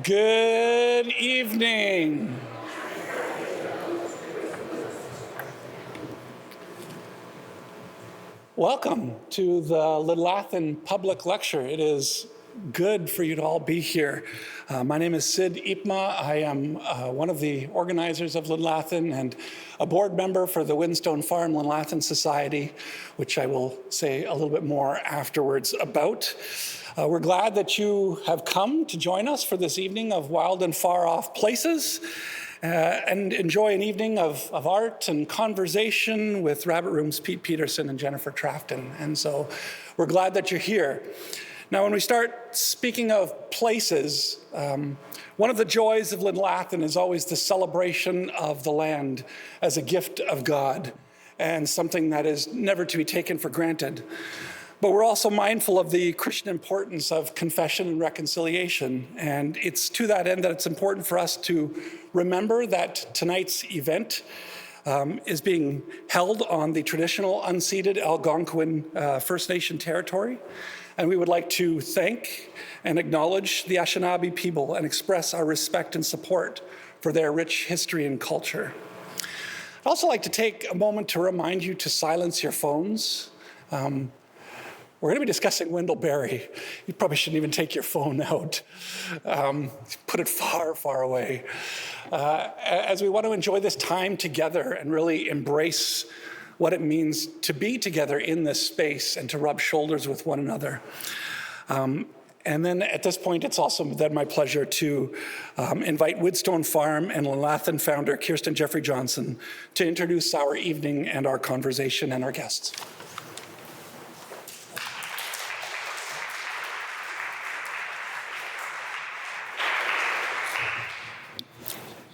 Good evening. Welcome to the Lidlathan Public Lecture. It is good for you to all be here. My name is Sid Ipma. I am one of the organizers of Lidlathan and a board member for the Whinstone Farm Lidlathan Society, which I will say a little bit more afterwards about. We're glad that you have come to join us for this evening of wild and far off places and enjoy an evening of art and conversation with Rabbit Room's Pete Peterson and Jennifer Trafton. And so we're glad that you're here. Now, when we start speaking of places, one of the joys of Lidlathan is always the celebration of the land as a gift of God and something that is never to be taken for granted. But we're also mindful of the Christian importance of confession and reconciliation. And it's to that end that it's important for us to remember that tonight's event is being held on the traditional unceded Algonquin First Nation territory. And we would like to thank and acknowledge the Anishinaabe people and express our respect and support for their rich history and culture. I'd also like to take a moment to remind you to silence your phones. We're going to be discussing Wendell Berry. You probably shouldn't even take your phone out. Put it far, far away. As we want to enjoy this time together and really embrace what it means to be together in this space and to rub shoulders with one another. And then at this point, it's also then my pleasure to invite Whinstone Farm and Lidlathan founder Kirsten Jeffrey Johnson to introduce our evening and our conversation and our guests.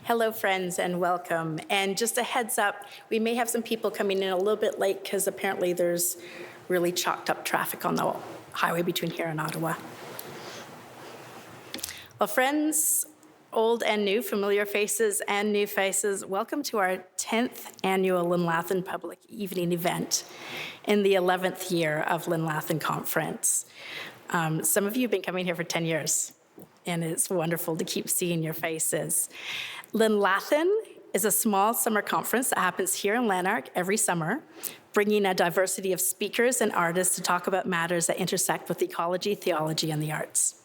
Hello, friends, and welcome. And just a heads up, we may have some people coming in a little bit late because apparently there's really chalked up traffic on the highway between here and Ottawa. Well, friends, old and new, familiar faces and new faces, welcome to our 10th annual Lidlathan Public Evening event in the 11th year of Lidlathan Conference. Some of you have been coming here for 10 years, and it's wonderful to keep seeing your faces. Lidlathan is a small summer conference that happens here in Lanark every summer, bringing a diversity of speakers and artists to talk about matters that intersect with ecology, theology, and the arts.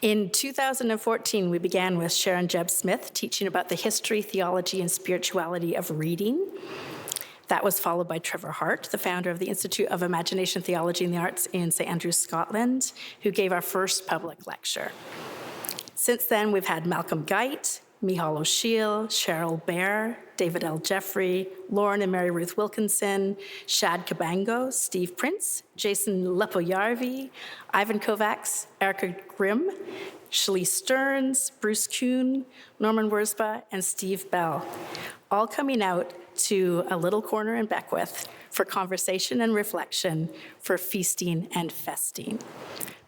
In 2014, we began with Sharon Jebb Smith teaching about the history, theology, and spirituality of reading. That was followed by Trevor Hart, the founder of the Institute of Imagination, Theology, and the Arts in St. Andrews, Scotland, who gave our first public lecture. Since then, we've had Malcolm Geit, Michal O'Sheill, Cheryl Bair, David L. Jeffrey, Lauren and Mary Ruth Wilkinson, Shad Kabango, Steve Prince, Jason Lepoyarvi, Ivan Kovacs, Erica Grimm, Shalice Stearns, Bruce Kuhn, Norman Wurzba, and Steve Bell, all coming out to a little corner in Beckwith for conversation and reflection, for feasting and festing.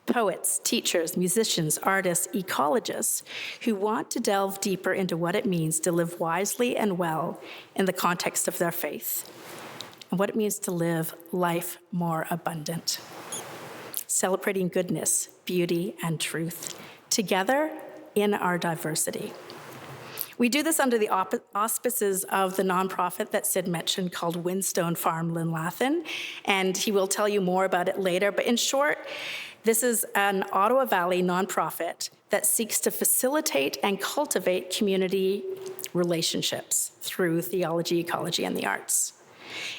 Poets, teachers, musicians, artists, ecologists who want to delve deeper into what it means to live wisely and well in the context of their faith, and what it means to live life more abundant. Celebrating goodness, beauty, and truth, together in our diversity. We do this under the auspices of the nonprofit that Sid mentioned called Whinstone Farm Lidlathan, and he will tell you more about it later. But in short, this is an Ottawa Valley nonprofit that seeks to facilitate and cultivate community relationships through theology, ecology, and the arts.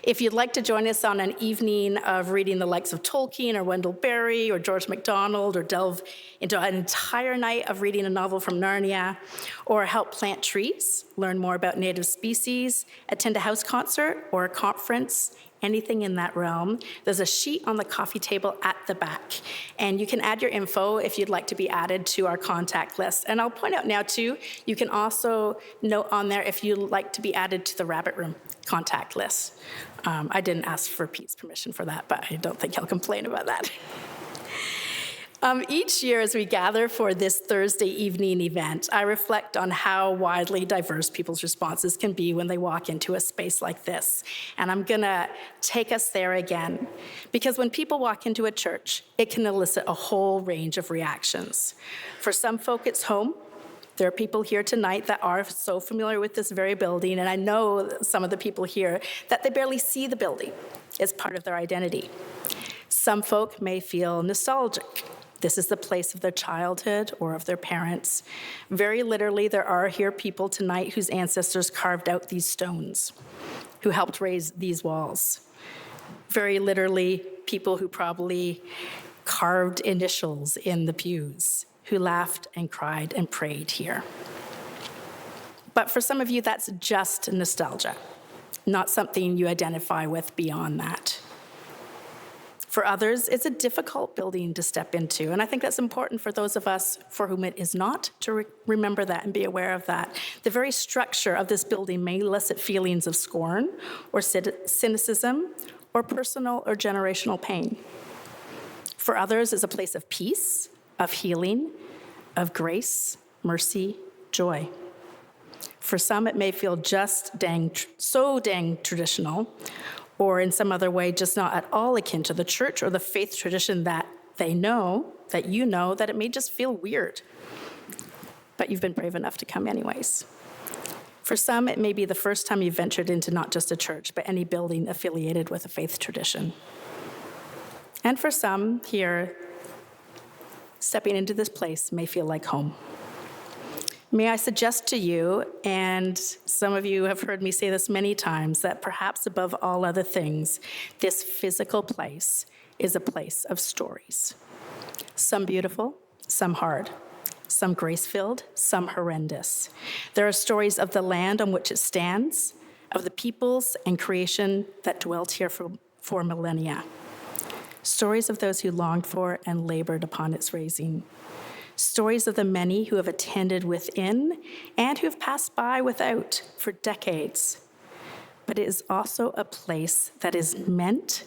If you'd like to join us on an evening of reading the likes of Tolkien or Wendell Berry or George MacDonald, or delve into an entire night of reading a novel from Narnia, or help plant trees, learn more about native species, attend a house concert or a conference, anything in that realm, there's a sheet on the coffee table at the back. And you can add your info if you'd like to be added to our contact list. And I'll point out now too, you can also note on there if you'd like to be added to the Rabbit Room contact list. I didn't ask for Pete's permission for that, but I don't think he'll complain about that. Each year, as we gather for this Thursday evening event, I reflect on how widely diverse people's responses can be when they walk into a space like this. And I'm going to take us there again. Because when people walk into a church, it can elicit a whole range of reactions. For some folk, it's home. There are people here tonight that are so familiar with this very building, and I know some of the people here that they barely see the building as part of their identity. Some folk may feel nostalgic. This is the place of their childhood or of their parents. Very literally, there are here people tonight whose ancestors carved out these stones, who helped raise these walls. Very literally, people who probably carved initials in the pews, who laughed and cried and prayed here. But for some of you, that's just nostalgia, not something you identify with beyond that. For others, it's a difficult building to step into, and I think that's important for those of us for whom it is not to remember that and be aware of that. The very structure of this building may elicit feelings of scorn or cynicism or personal or generational pain. For others, it's a place of peace, of healing, of grace, mercy, joy. For some, it may feel just so dang traditional, or in some other way, just not at all akin to the church or the faith tradition that they know, that you know, that it may just feel weird. But you've been brave enough to come anyways. For some, it may be the first time you've ventured into not just a church, but any building affiliated with a faith tradition. And for some here, stepping into this place may feel like home. May I suggest to you, and some of you have heard me say this many times, that perhaps above all other things, this physical place is a place of stories. Some beautiful, some hard, some grace-filled, some horrendous. There are stories of the land on which it stands, of the peoples and creation that dwelt here for millennia. Stories of those who longed for and labored upon its raising. Stories of the many who have attended within and who have passed by without for decades. But it is also a place that is meant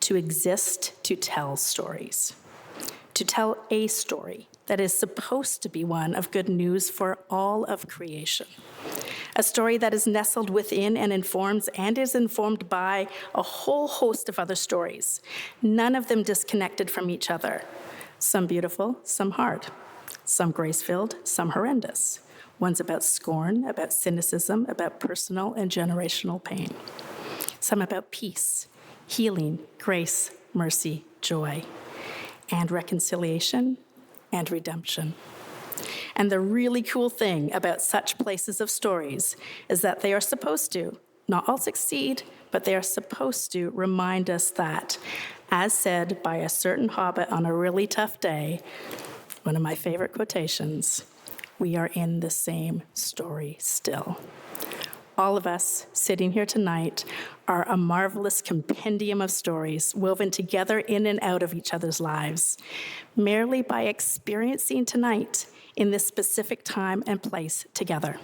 to exist to tell stories, to tell a story that is supposed to be one of good news for all of creation. A story that is nestled within and informs and is informed by a whole host of other stories, none of them disconnected from each other. Some beautiful, some hard, some grace-filled, some horrendous. One's about scorn, about cynicism, about personal and generational pain. Some about peace, healing, grace, mercy, joy, and reconciliation and redemption. And the really cool thing about such places of stories is that they are supposed to, not all succeed, but they are supposed to remind us that, as said by a certain hobbit on a really tough day, one of my favorite quotations, we are in the same story still. All of us sitting here tonight are a marvelous compendium of stories woven together in and out of each other's lives, merely by experiencing tonight in this specific time and place together,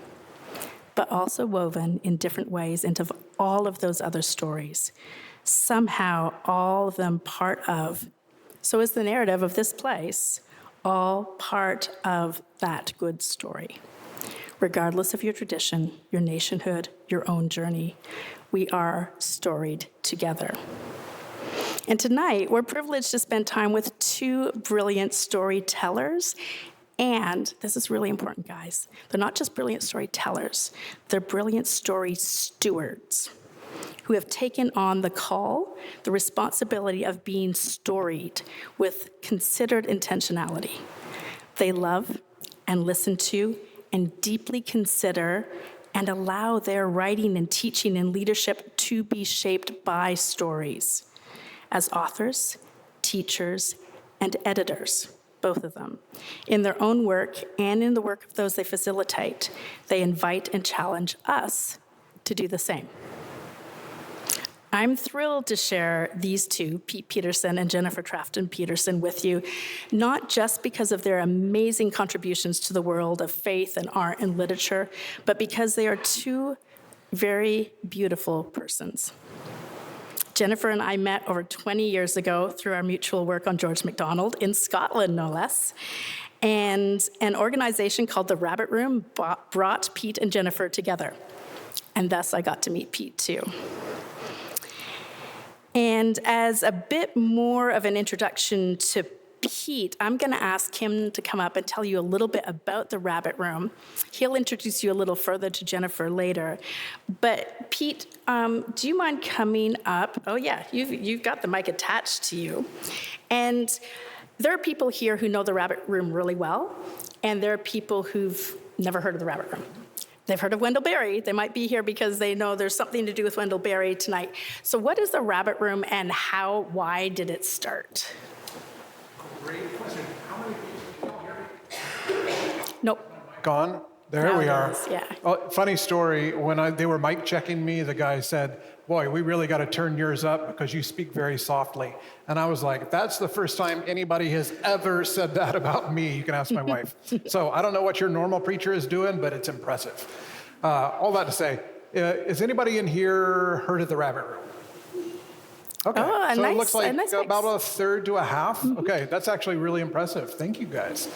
but also woven in different ways into all of those other stories, somehow all of them part of, so is the narrative of this place, all part of that good story. Regardless of your tradition, your nationhood, your own journey, we are storied together. And tonight, we're privileged to spend time with two brilliant storytellers. And this is really important, guys. They're not just brilliant storytellers, they're brilliant story stewards who have taken on the call, the responsibility of being storied with considered intentionality. They love and listen to and deeply consider and allow their writing and teaching and leadership to be shaped by stories. As authors, teachers, and editors, both of them, in their own work and in the work of those they facilitate, they invite and challenge us to do the same. I'm thrilled to share these two, Pete Peterson and Jennifer Trafton Peterson, with you, not just because of their amazing contributions to the world of faith and art and literature, but because they are two very beautiful persons. Jennifer and I met over 20 years ago through our mutual work on George MacDonald in Scotland, no less. And an organization called the Rabbit Room brought Pete and Jennifer together. And thus I got to meet Pete too. And as a bit more of an introduction to Pete, I'm going to ask him to come up and tell you a little bit about the Rabbit Room. He'll introduce you a little further to Jennifer later. But Pete, do you mind coming up? Oh yeah, you've got the mic attached to you. And there are people here who know the Rabbit Room really well, and there are people who've never heard of the Rabbit Room. They've heard of Wendell Berry. They might be here because they know there's something to do with Wendell Berry tonight. So what is the Rabbit Room and why did it start? Great question. How many people can y'all hear me? Nope. Gone? There Now we it are. is, yeah. Oh, funny story. When they were mic checking me, the guy said, "Boy, we really got to turn yours up because you speak very softly." And I was like, "That's the first time anybody has ever said that about me. You can ask my wife." So I don't know what your normal preacher is doing, but it's impressive. All that to say, is anybody in here heard of the Rabbit Room? Okay, Oh, so nice, it looks like nice about mix. a third to a half. Okay, that's actually really impressive. Thank you, guys.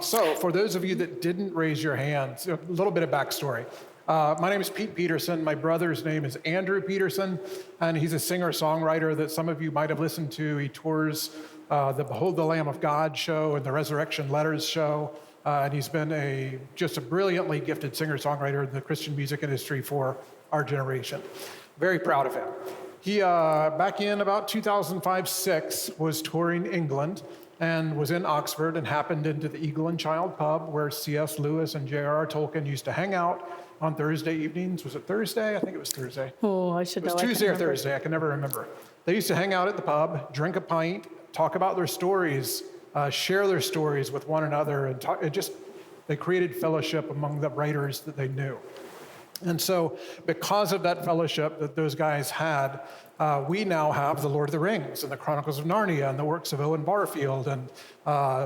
So for those of you that didn't raise your hands, a little bit of backstory. My name is Pete Peterson. My brother's name is Andrew Peterson, and he's a singer-songwriter that some of you might have listened to. He tours the Behold the Lamb of God show and the Resurrection Letters show, and he's been just a brilliantly gifted singer-songwriter in the Christian music industry for our generation. Very proud of him. He, back in about 2005-06, was touring England and was in Oxford and happened into the Eagle and Child pub where C.S. Lewis and J.R.R. Tolkien used to hang out on Thursday evenings. Was it Thursday? I think it was Thursday. Oh, I should It know. was I Tuesday or can't remember. Thursday. I can never remember. They used to hang out at the pub, drink a pint, talk about their stories, share their stories with one another, and they created fellowship among the writers that they knew. And so because of that fellowship that those guys had, we now have the Lord of the Rings and the Chronicles of Narnia and the works of Owen Barfield and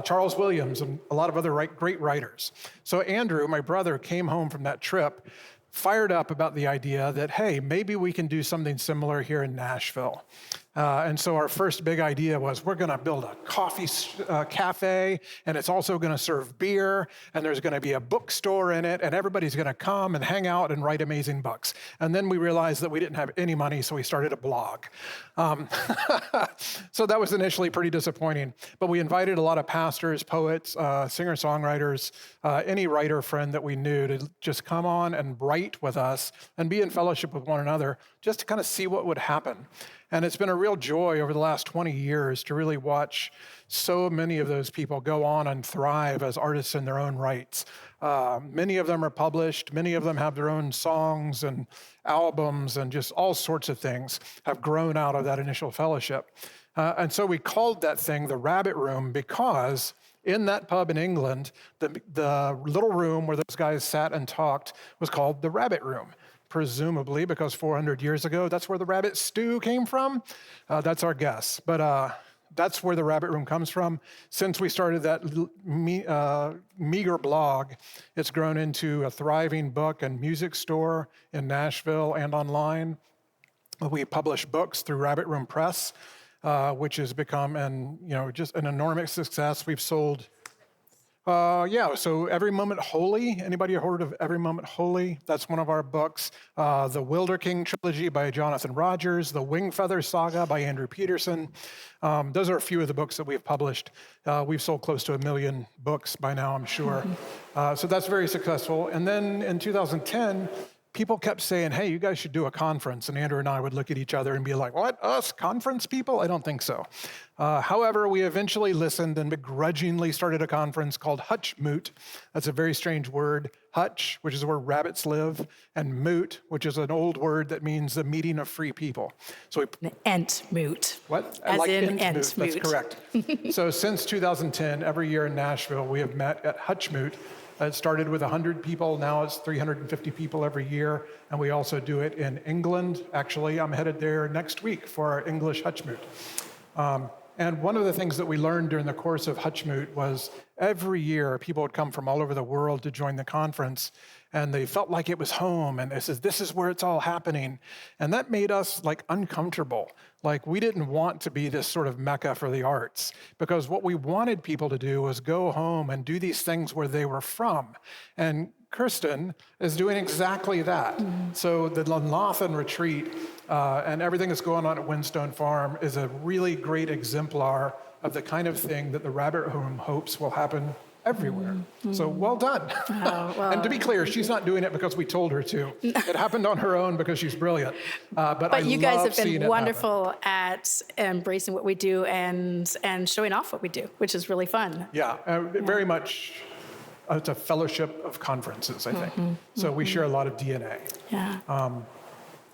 Charles Williams and a lot of other great writers. So Andrew, my brother, came home from that trip fired up about the idea that, hey, maybe we can do something similar here in Nashville. And so our first big idea was we're going to build a coffee cafe, and it's also going to serve beer, and there's going to be a bookstore in it, and everybody's going to come and hang out and write amazing books. And then we realized that we didn't have any money, so we started a blog. So that was initially pretty disappointing. But we invited a lot of pastors, poets, singer-songwriters, any writer friend that we knew to just come on and write with us and be in fellowship with one another, just to kind of see what would happen. And it's been a real joy over the last 20 years to really watch so many of those people go on and thrive as artists in their own rights. Many of them are published. Many of them have their own songs and albums, and just all sorts of things have grown out of that initial fellowship. And so we called that thing the Rabbit Room because in that pub in England, the little room where those guys sat and talked was called the Rabbit Room. Presumably because 400 years ago, that's where the rabbit stew came from. That's our guess. But that's where the Rabbit Room comes from. Since we started that meager blog, it's grown into a thriving book and music store in Nashville and online. We publish books through Rabbit Room Press, which has become just an enormous success. We've sold so Every Moment Holy. Anybody heard of Every Moment Holy? That's one of our books. The Wilder King trilogy by Jonathan Rogers, the Wingfeather Saga by Andrew Peterson. Those are a few of the books that we've published. We've sold close to 1 million books by now, I'm sure. So that's very successful. And then in 2010, people kept saying, hey, you guys should do a conference. And Andrew and I would look at each other and be like, what, us, conference people? I don't think so. However, we eventually listened and begrudgingly started a conference called Hutch Moot. That's a very strange word. Hutch, which is where rabbits live, and moot, which is an old word that means the meeting of free people. So we Ent moot. What? As like in Ent Ent Moot. moot. That's correct. So since 2010, every year in Nashville, we have met at Hutch Moot. It started with 100 people. Now it's 350 people every year. And we also do it in England. Actually, I'm headed there next week for our English Hutch Moot. And one of the things that we learned during the course of Hutch Moot was every year people would come from all over the world to join the conference, and they felt like it was home, and this is where it's all happening. And that made us like uncomfortable. Like we didn't want to be this sort of mecca for the arts, because what we wanted people to do was go home and do these things where they were from. And Kirsten is doing exactly that. So the Linlathen retreat and everything that's going on at Windstone Farm is a really great exemplar of the kind of thing that the Rabbit Room hopes will happen everywhere. So well done. And to be clear, she's not doing it because we told her to. It happened on her own because she's brilliant. But you guys have seeing been it wonderful at embracing what we do and showing off what we do, which is really fun. Yeah, very much. It's a fellowship of conferences, I think. So we share a lot of DNA. Yeah.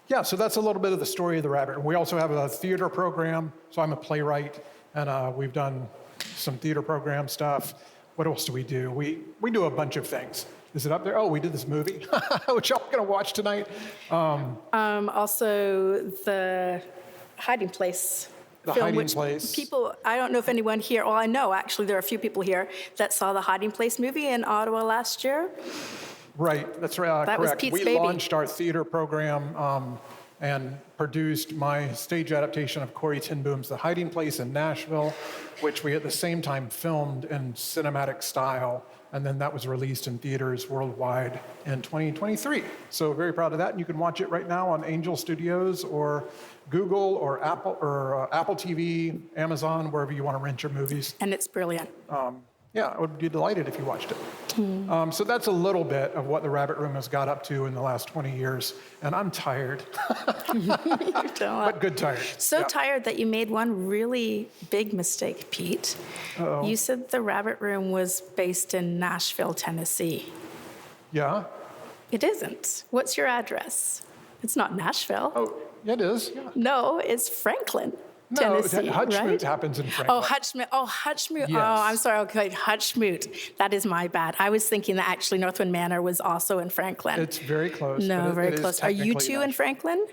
Yeah, so that's a little bit of the story of the Rabbit Room. We also have a theater program. So I'm a playwright, and we've done some theater program stuff. What else do? We do a bunch of things. Is it up there? Oh, we did this movie, which y'all going to watch tonight. Also, the Hiding Place. The film, Hiding which Place. People, I don't know if anyone here, well, I know actually there are a few people here that saw the Hiding Place movie in Ottawa last year. Right, that's right. That was correct. Pete's We baby. launched our theater program and produced my stage adaptation of Corrie ten Boom's The Hiding Place in Nashville, which we at the same time filmed in cinematic style, and then that was released in theaters worldwide in 2023. So very proud of that, and you can watch it right now on Angel Studios or Google or Apple TV, Amazon, wherever you want to rent your movies. And it's brilliant. Yeah, I would be delighted if you watched it. So that's a little bit of what the Rabbit Room has got up to in the last 20 years. And I'm tired, but good tired. So Yeah. tired that you made one really big mistake, Pete. Uh-oh. You said the Rabbit Room was based in Nashville, Tennessee. Yeah? It isn't. What's your address? It's not Nashville. Oh, yeah, it is. Yeah. No, it's Franklin, No, Tennessee, Hutchmoot right? happens in Franklin. Oh, Hutchmoot. Oh, Hutchmoot. Yes. Oh, I'm sorry. Okay, Hutchmoot. That is my bad. I was thinking that actually Northwind Manor was also in Franklin. It's very close. No, but it very is close. Are you technically two in Nashville. Franklin?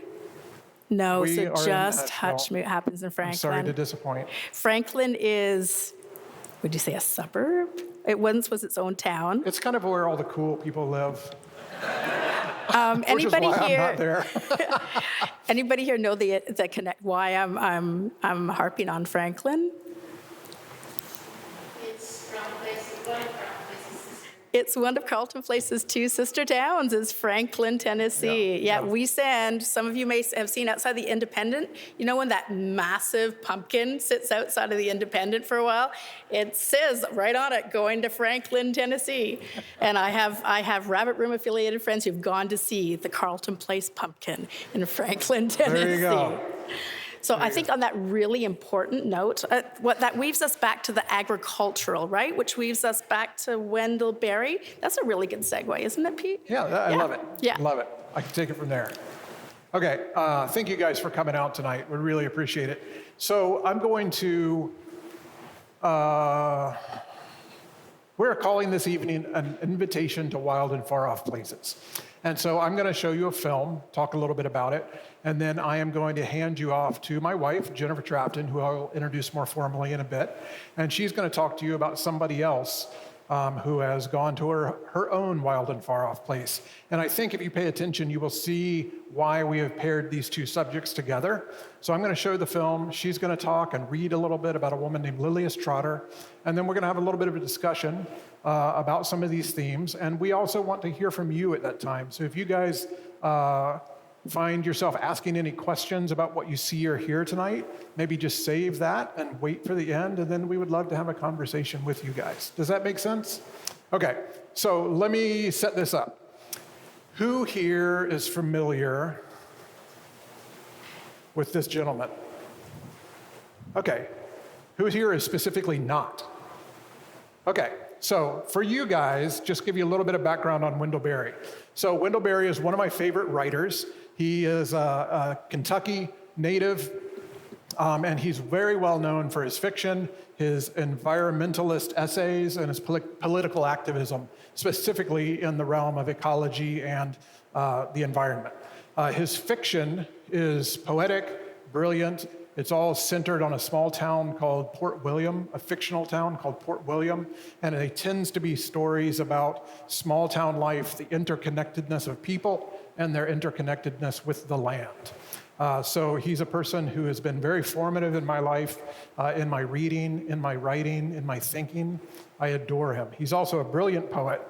No, We so are in just Nashville. Hutchmoot happens in I'm Franklin. sorry to disappoint. Franklin is, would you say a suburb? It once was its own town. It's kind of where all the cool people live, which is Anybody why here? I'm not there. Anybody here know the connect? Why I'm harping on Franklin? It's one of Carleton Place's two sister towns, is Franklin, Tennessee. Yeah. We send, some of you may have seen outside the Independent, you know when that massive pumpkin sits outside of the Independent for a while? It says right on it, going to Franklin, Tennessee. And I have Rabbit Room affiliated friends who've gone to see the Carleton Place pumpkin in Franklin, Tennessee. There you go. So I think on that really important note, what that weaves us back to the agricultural, right? Which weaves us back to Wendell Berry. That's a really good segue, isn't it, Pete? Yeah, I love it. Yeah. Love it. I can take it from there. Okay, thank you guys for coming out tonight. We really appreciate it. So I'm going to, we're calling this evening an invitation to wild and far off places. And so I'm going to show you a film, talk a little bit about it, and then I am going to hand you off to my wife, Jennifer Trapton, who I'll introduce more formally in a bit. And she's going to talk to you about somebody else who has gone to her own wild and far off place. And I think if you pay attention, you will see why we have paired these two subjects together. So I'm going to show the film. She's going to talk and read a little bit about a woman named Lilias Trotter. And then we're going to have a little bit of a discussion about some of these themes. And we also want to hear from you at that time. So if you guys find yourself asking any questions about what you see or hear tonight, maybe just save that and wait for the end, and then we would love to have a conversation with you guys. Does that make sense? Okay, so let me set this up. Who here is familiar with this gentleman? Okay, who here is specifically not? Okay, so for you guys, just give you a little bit of background on Wendell Berry. So Wendell Berry is one of my favorite writers. He is a Kentucky native, and he's very well known for his fiction, his environmentalist essays, and his political activism, specifically in the realm of ecology and the environment. His fiction is poetic, brilliant, It's all centered on a small town called Port William, a fictional town called Port William, and it tends to be stories about small town life, the interconnectedness of people, and their interconnectedness with the land. So he's a person who has been very formative in my life, in my reading, in my writing, in my thinking. I adore him. He's also a brilliant poet.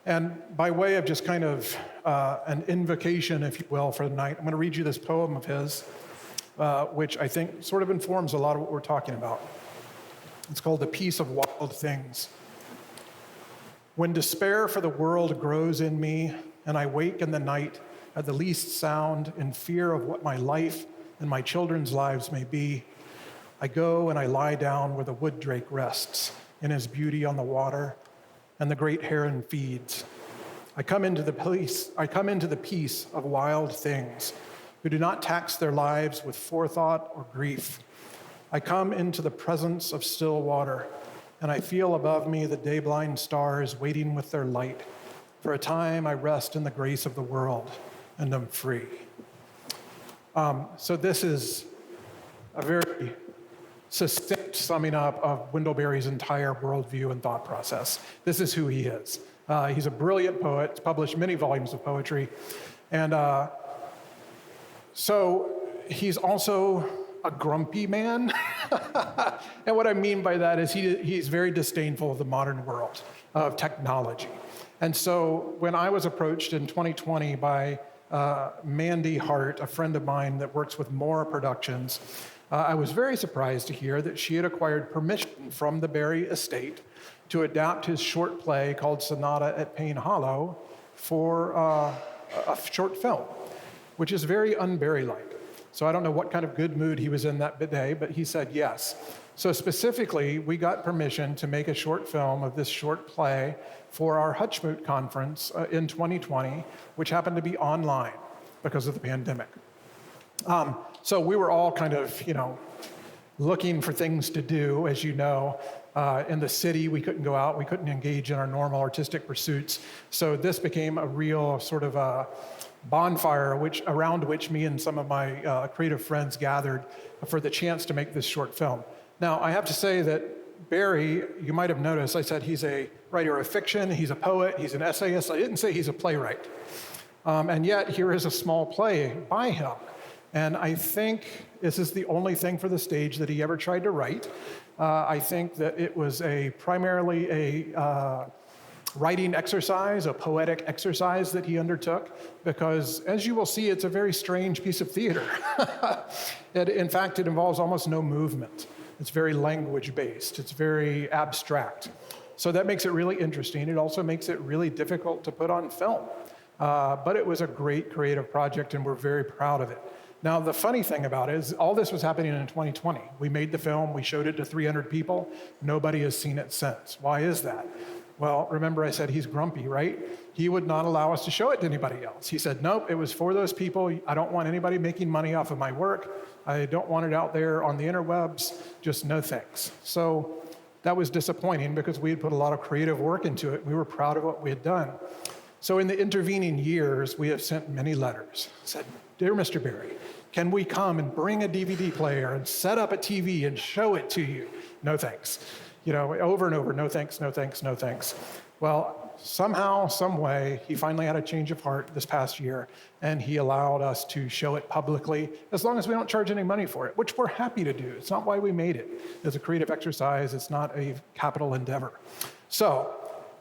And by way of just kind of an invocation, if you will, for the night, I'm going to read you this poem of his, which I think sort of informs a lot of what we're talking about. It's called The Peace of Wild Things. When despair for the world grows in me, and I wake in the night at the least sound in fear of what my life and my children's lives may be, I go and I lie down where the wood drake rests in his beauty on the water, and the great heron feeds. I come into the peace of wild things who do not tax their lives with forethought or grief. I come into the presence of still water, and I feel above me the day-blind stars waiting with their light. For a time I rest in the grace of the world, and am free. So this is a very succinct summing up of Wendell Berry's entire worldview and thought process. This is who he is. He's a brilliant poet. He's published many volumes of poetry. And so he's also a grumpy man. And what I mean by that is he's very disdainful of the modern world, of technology. And so when I was approached in 2020 by Mandy Hart, a friend of mine that works with More Productions, I was very surprised to hear that she had acquired permission from the Berry estate to adapt his short play called Sonata at Payne Hollow for a short film, which is very un-Berry-like. So I don't know what kind of good mood he was in that day, but he said yes. So specifically, we got permission to make a short film of this short play for our Hutchmoot conference in 2020, which happened to be online because of the pandemic. So we were all kind of, looking for things to do, as you know. In the city, we couldn't go out, we couldn't engage in our normal artistic pursuits. So this became a real sort of a bonfire around which me and some of my creative friends gathered for the chance to make this short film. Now, I have to say that Berry, you might have noticed, I said he's a writer of fiction, he's a poet, he's an essayist. I didn't say he's a playwright. And yet, here is a small play by him. And I think this is the only thing for the stage that he ever tried to write. I think that it was primarily a writing exercise, a poetic exercise that he undertook, because as you will see, it's a very strange piece of theater. In fact, it involves almost no movement. It's very language-based. It's very abstract. So that makes it really interesting. It also makes it really difficult to put on film. But it was a great creative project, and we're very proud of it. Now, the funny thing about it is all this was happening in 2020. We made the film, we showed it to 300 people. Nobody has seen it since. Why is that? Well, remember I said he's grumpy, right? He would not allow us to show it to anybody else. He said, nope, it was for those people. I don't want anybody making money off of my work. I don't want it out there on the interwebs. Just no thanks. So that was disappointing because we had put a lot of creative work into it. We were proud of what we had done. So in the intervening years, we have sent many letters. Said, dear Mr. Berry, can we come and bring a DVD player and set up a TV and show it to you? No thanks. Over and over, no thanks, no thanks, no thanks. Well, somehow, some way, he finally had a change of heart this past year, and he allowed us to show it publicly, as long as we don't charge any money for it, which we're happy to do. It's not why we made it. It's a creative exercise. It's not a capital endeavor. So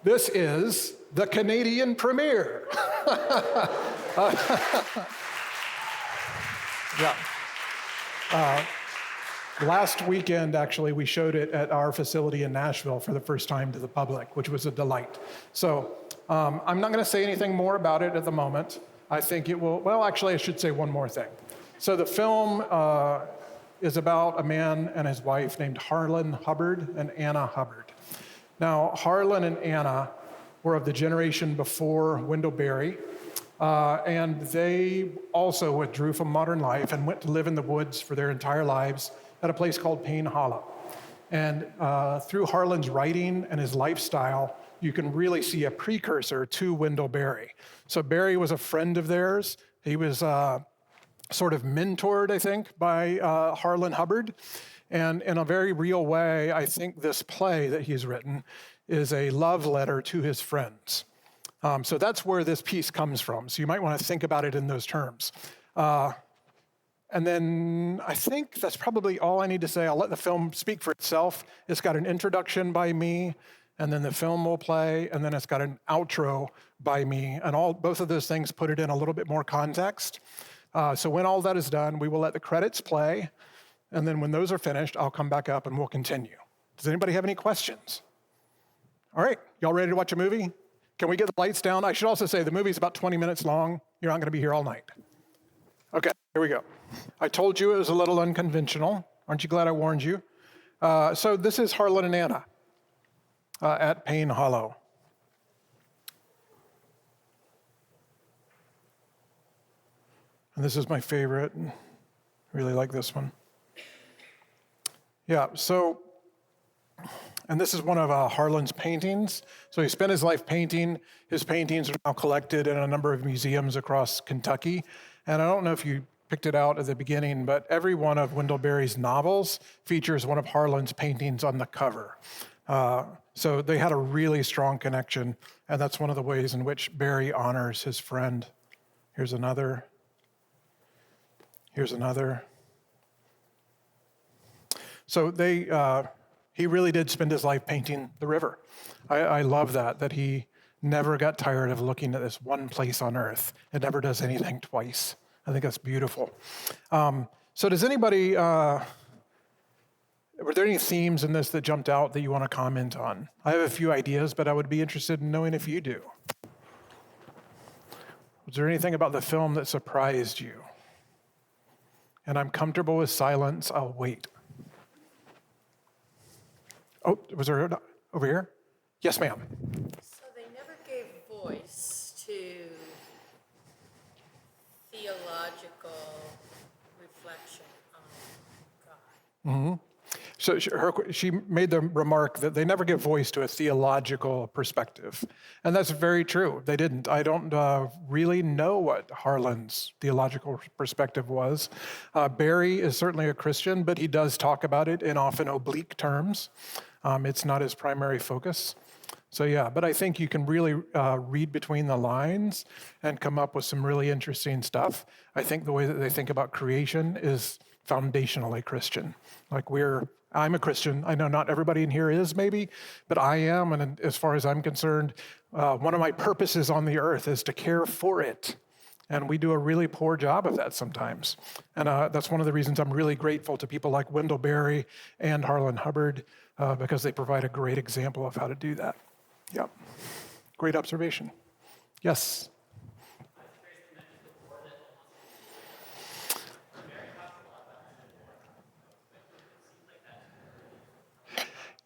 this is the Canadian premiere. Yeah. Last weekend, actually, we showed it at our facility in Nashville for the first time to the public, which was a delight. So I'm not going to say anything more about it at the moment. I think it will, well, actually, I should say one more thing. So the film is about a man and his wife named Harlan Hubbard and Anna Hubbard. Now, Harlan and Anna were of the generation before Wendell Berry, and they also withdrew from modern life and went to live in the woods for their entire lives at a place called Payne Hollow. And through Harlan's writing and his lifestyle, you can really see a precursor to Wendell Berry. So Berry was a friend of theirs. He was sort of mentored, I think, by Harlan Hubbard. And in a very real way, I think this play that he's written is a love letter to his friends. So that's where this piece comes from. So you might want to think about it in those terms. And then I think that's probably all I need to say. I'll let the film speak for itself. It's got an introduction by me, and then the film will play, and then it's got an outro by me. And both of those things put it in a little bit more context. So when all that is done, we will let the credits play. And then when those are finished, I'll come back up and we'll continue. Does anybody have any questions? All right, y'all ready to watch a movie? Can we get the lights down? I should also say the movie's about 20 minutes long. You're not going to be here all night. Okay, here we go. I told you it was a little unconventional. Aren't you glad I warned you? So this is Harlan and Anna at Payne Hollow. And this is my favorite. I really like this one. Yeah, so, and this is one of Harlan's paintings. So he spent his life painting. His paintings are now collected in a number of museums across Kentucky. And I don't know if you picked it out at the beginning, but every one of Wendell Berry's novels features one of Harlan's paintings on the cover. So they had a really strong connection, and that's one of the ways in which Berry honors his friend. Here's another. Here's another. So he really did spend his life painting the river. I love that he never got tired of looking at this one place on earth. It never does anything twice. I think that's beautiful. So does anybody, were there any themes in this that jumped out that you want to comment on? I have a few ideas, but I would be interested in knowing if you do. Was there anything about the film that surprised you? And I'm comfortable with silence. I'll wait. Oh, was there over here? Yes, ma'am. So they never gave voice to theological reflection on God. So she made the remark that they never give voice to a theological perspective. And that's very true. They didn't. I don't really know what Harlan's theological perspective was. Berry is certainly a Christian, but he does talk about it in often oblique terms. It's not his primary focus. So yeah, but I think you can really read between the lines and come up with some really interesting stuff. I think the way that they think about creation is foundationally Christian. I'm a Christian. I know not everybody in here is maybe, but I am. And as far as I'm concerned, one of my purposes on the earth is to care for it. And we do a really poor job of that sometimes. And that's one of the reasons I'm really grateful to people like Wendell Berry and Harlan Hubbard, because they provide a great example of how to do that. Yeah, great observation. Yes?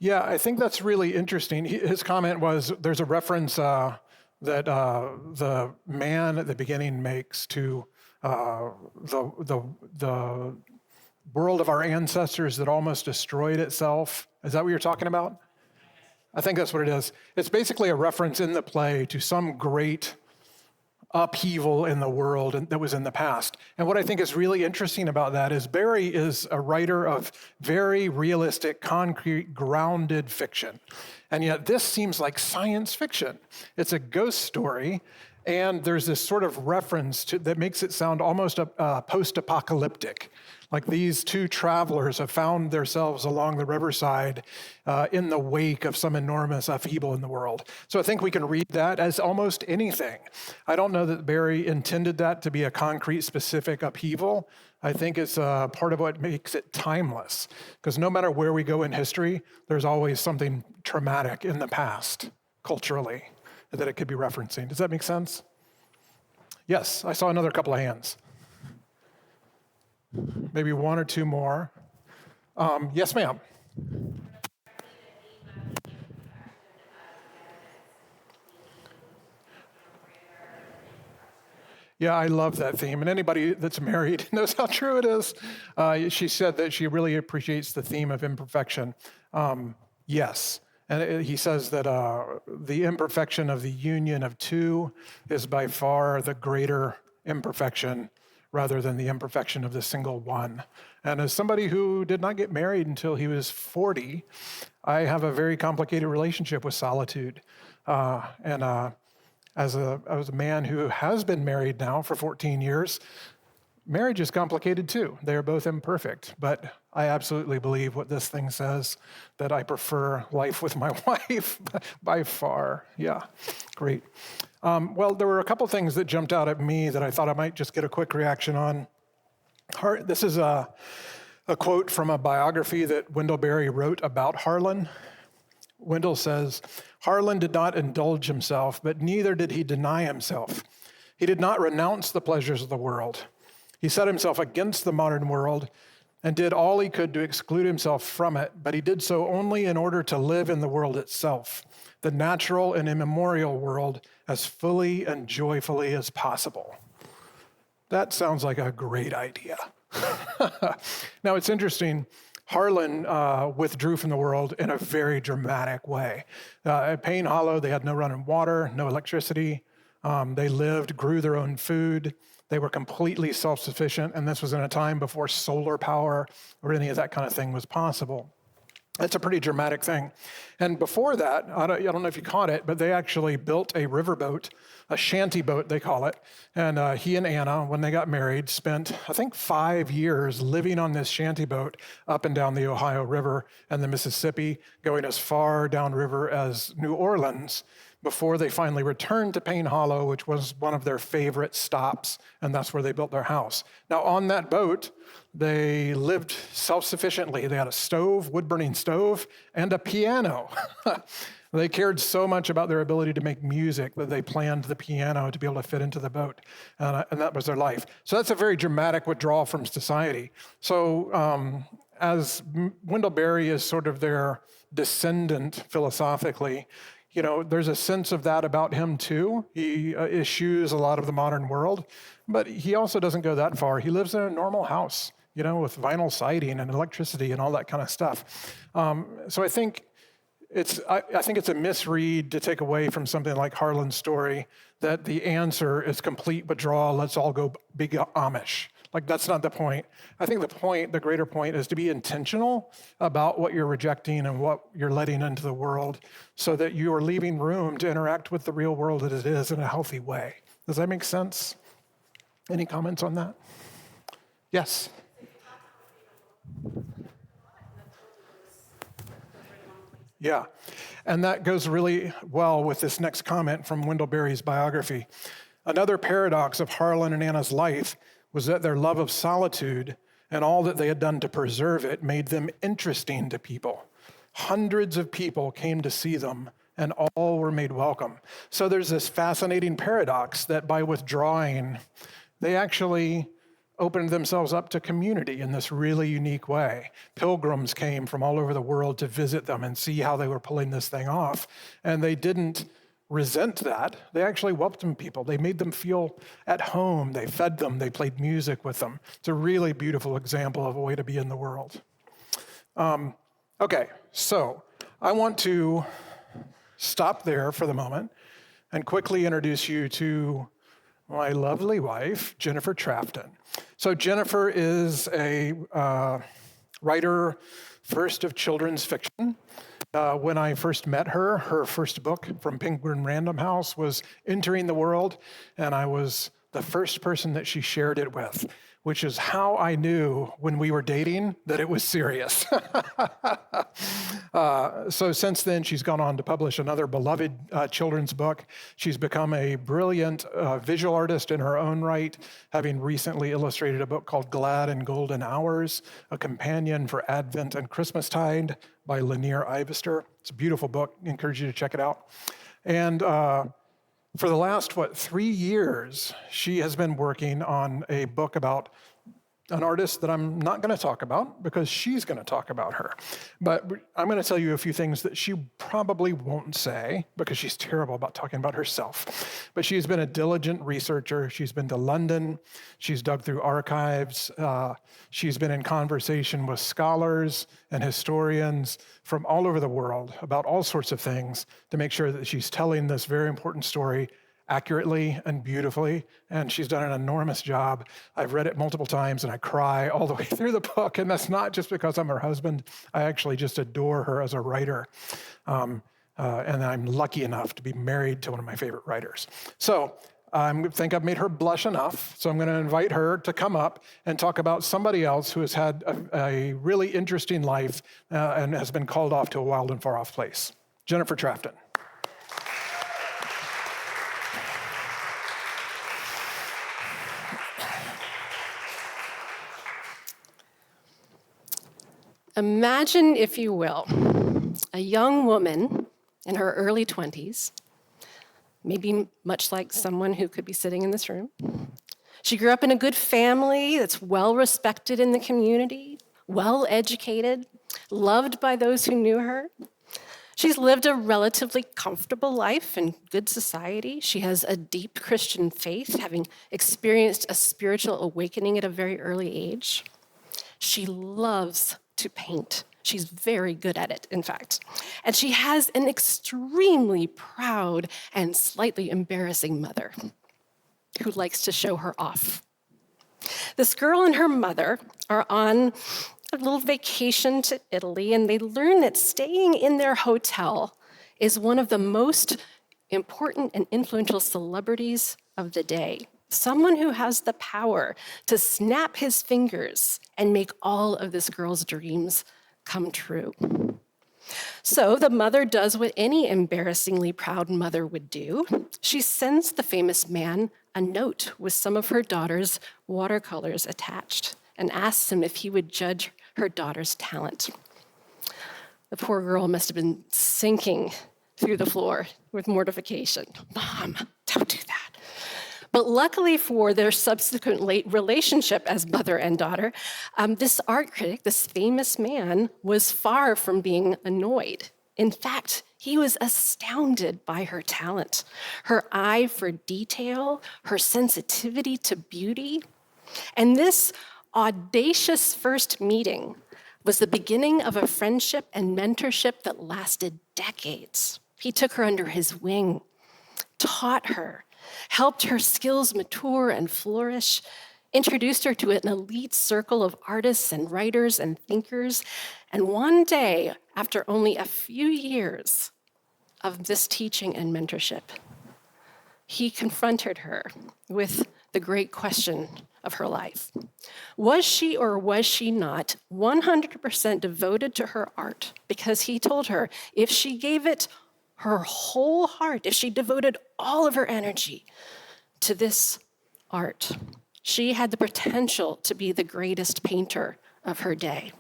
Yeah, I think that's really interesting. His comment was, there's a reference that the man at the beginning makes to the world of our ancestors that almost destroyed itself. Is that what you're talking about? I think that's what it is. It's basically a reference in the play to some great upheaval in the world that was in the past. And what I think is really interesting about that is Berry is a writer of very realistic, concrete, grounded fiction. And yet this seems like science fiction. It's a ghost story, and there's this sort of reference that makes it sound almost post-apocalyptic. Like these two travelers have found themselves along the riverside in the wake of some enormous upheaval in the world. So I think we can read that as almost anything. I don't know that Berry intended that to be a concrete, specific upheaval. I think it's part of what makes it timeless. Because no matter where we go in history, there's always something traumatic in the past, culturally, that it could be referencing. Does that make sense? Yes, I saw another couple of hands. Maybe one or two more. Yes, ma'am. Yeah, I love that theme. And anybody that's married knows how true it is. She said that she really appreciates the theme of imperfection. Yes. And he says that the imperfection of the union of two is by far the greater imperfection rather than the imperfection of the single one. And as somebody who did not get married until he was 40, I have a very complicated relationship with solitude. As a man who has been married now for 14 years, marriage is complicated too. They are both imperfect, but I absolutely believe what this thing says, that I prefer life with my wife by far. Yeah, great. Well, there were a couple things that jumped out at me that I thought I might just get a quick reaction on. This is a quote from a biography that Wendell Berry wrote about Harlan. Wendell says, "Harlan did not indulge himself, but neither did he deny himself. He did not renounce the pleasures of the world. He set himself against the modern world and did all he could to exclude himself from it, but he did so only in order to live in the world itself, the natural and immemorial world, as fully and joyfully as possible." That sounds like a great idea. Now, it's interesting. Harlan withdrew from the world in a very dramatic way. At Payne Hollow, they had no running water, no electricity. They lived, grew their own food. They were completely self-sufficient, and this was in a time before solar power or any of that kind of thing was possible. It's a pretty dramatic thing. And before that, I don't know if you caught it, but they actually built a riverboat, a shanty boat, they call it. And he and Anna, when they got married, spent, I think, 5 years living on this shanty boat up and down the Ohio River and the Mississippi, going as far downriver as New Orleans, before they finally returned to Payne Hollow, which was one of their favorite stops, and that's where they built their house. Now, on that boat, they lived self-sufficiently. They had a stove, wood-burning stove, and a piano. They cared so much about their ability to make music that they planned the piano to be able to fit into the boat, and that was their life. So that's a very dramatic withdrawal from society. So as Wendell Berry is sort of their descendant philosophically, you know, there's a sense of that about him too. He eschews a lot of the modern world, but he also doesn't go that far. He lives in a normal house, you know, with vinyl siding and electricity and all that kind of stuff. So I think it's a misread to take away from something like Harlan's story that the answer is complete withdrawal. Let's all go big Amish. Like, that's not the point. I think the greater point is to be intentional about what you're rejecting and what you're letting into the world so that you are leaving room to interact with the real world as it is in a healthy way. Does that make sense? Any comments on that? Yes? Yeah, and that goes really well with this next comment from Wendell Berry's biography. Another paradox of Harlan and Anna's life was that their love of solitude and all that they had done to preserve it made them interesting to people. Hundreds of people came to see them, and all were made welcome. So there's this fascinating paradox that by withdrawing, they actually opened themselves up to community in this really unique way. Pilgrims came from all over the world to visit them and see how they were pulling this thing off, and they didn't resent that. They actually welcomed people. They made them feel at home. They fed them. They played music with them. It's a really beautiful example of a way to be in the world. Okay, so I want to stop there for the moment and quickly introduce you to my lovely wife, Jennifer Trafton. So Jennifer is a writer, first of children's fiction. When I first met her, her first book from Penguin Random House was Entering the World, and I was the first person that she shared it with, which is how I knew when we were dating that it was serious. So since then, she's gone on to publish another beloved children's book. She's become a brilliant visual artist in her own right, having recently illustrated a book called Glad and Golden Hours, a companion for Advent and Christmastide by Lanier Ivester. It's a beautiful book. I encourage you to check it out. And for the last, 3 years, she has been working on a book about an artist that I'm not going to talk about because she's going to talk about her. But I'm going to tell you a few things that she probably won't say because she's terrible about talking about herself. But she's been a diligent researcher. She's been to London. She's dug through archives. She's been in conversation with scholars and historians from all over the world about all sorts of things to make sure that she's telling this very important story accurately and beautifully, and she's done an enormous job. I've read it multiple times, and I cry all the way through the book, and that's not just because I'm her husband. I actually just adore her as a writer, and I'm lucky enough to be married to one of my favorite writers. So I think I've made her blush enough, so I'm going to invite her to come up and talk about somebody else who has had a really interesting life and has been called off to a wild and far-off place. Jennifer Trafton. Imagine, if you will, a young woman in her early 20s, maybe much like someone who could be sitting in this room. She grew up in a good family that's well respected in the community, well educated, loved by those who knew her. She's lived a relatively comfortable life in good society. She has a deep Christian faith, having experienced a spiritual awakening at a very early age. She loves to paint. She's very good at it, in fact. And she has an extremely proud and slightly embarrassing mother who likes to show her off. This girl and her mother are on a little vacation to Italy, and they learn that staying in their hotel is one of the most important and influential celebrities of the day. Someone who has the power to snap his fingers and make all of this girl's dreams come true. So the mother does what any embarrassingly proud mother would do. She sends the famous man a note with some of her daughter's watercolors attached and asks him if he would judge her daughter's talent. The poor girl must have been sinking through the floor with mortification. Mom, don't do that. But luckily for their subsequent late relationship as mother and daughter, this art critic, this famous man, was far from being annoyed. In fact, he was astounded by her talent, her eye for detail, her sensitivity to beauty. And this audacious first meeting was the beginning of a friendship and mentorship that lasted decades. He took her under his wing, taught her, helped her skills mature and flourish, introduced her to an elite circle of artists and writers and thinkers. And one day, after only a few years of this teaching and mentorship, he confronted her with the great question of her life. Was she or was she not 100% devoted to her art? Because he told her if she gave it her whole heart, if she devoted all of her energy to this art, she had the potential to be the greatest painter of her day.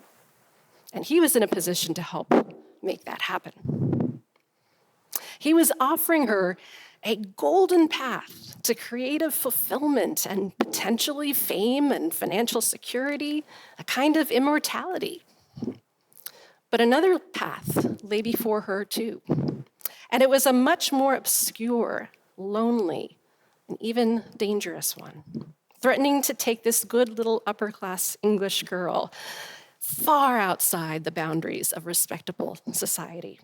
And he was in a position to help make that happen. He was offering her a golden path to creative fulfillment and potentially fame and financial security, a kind of immortality. But another path lay before her too. And it was a much more obscure, lonely, and even dangerous one, threatening to take this good little upper-class English girl far outside the boundaries of respectable society.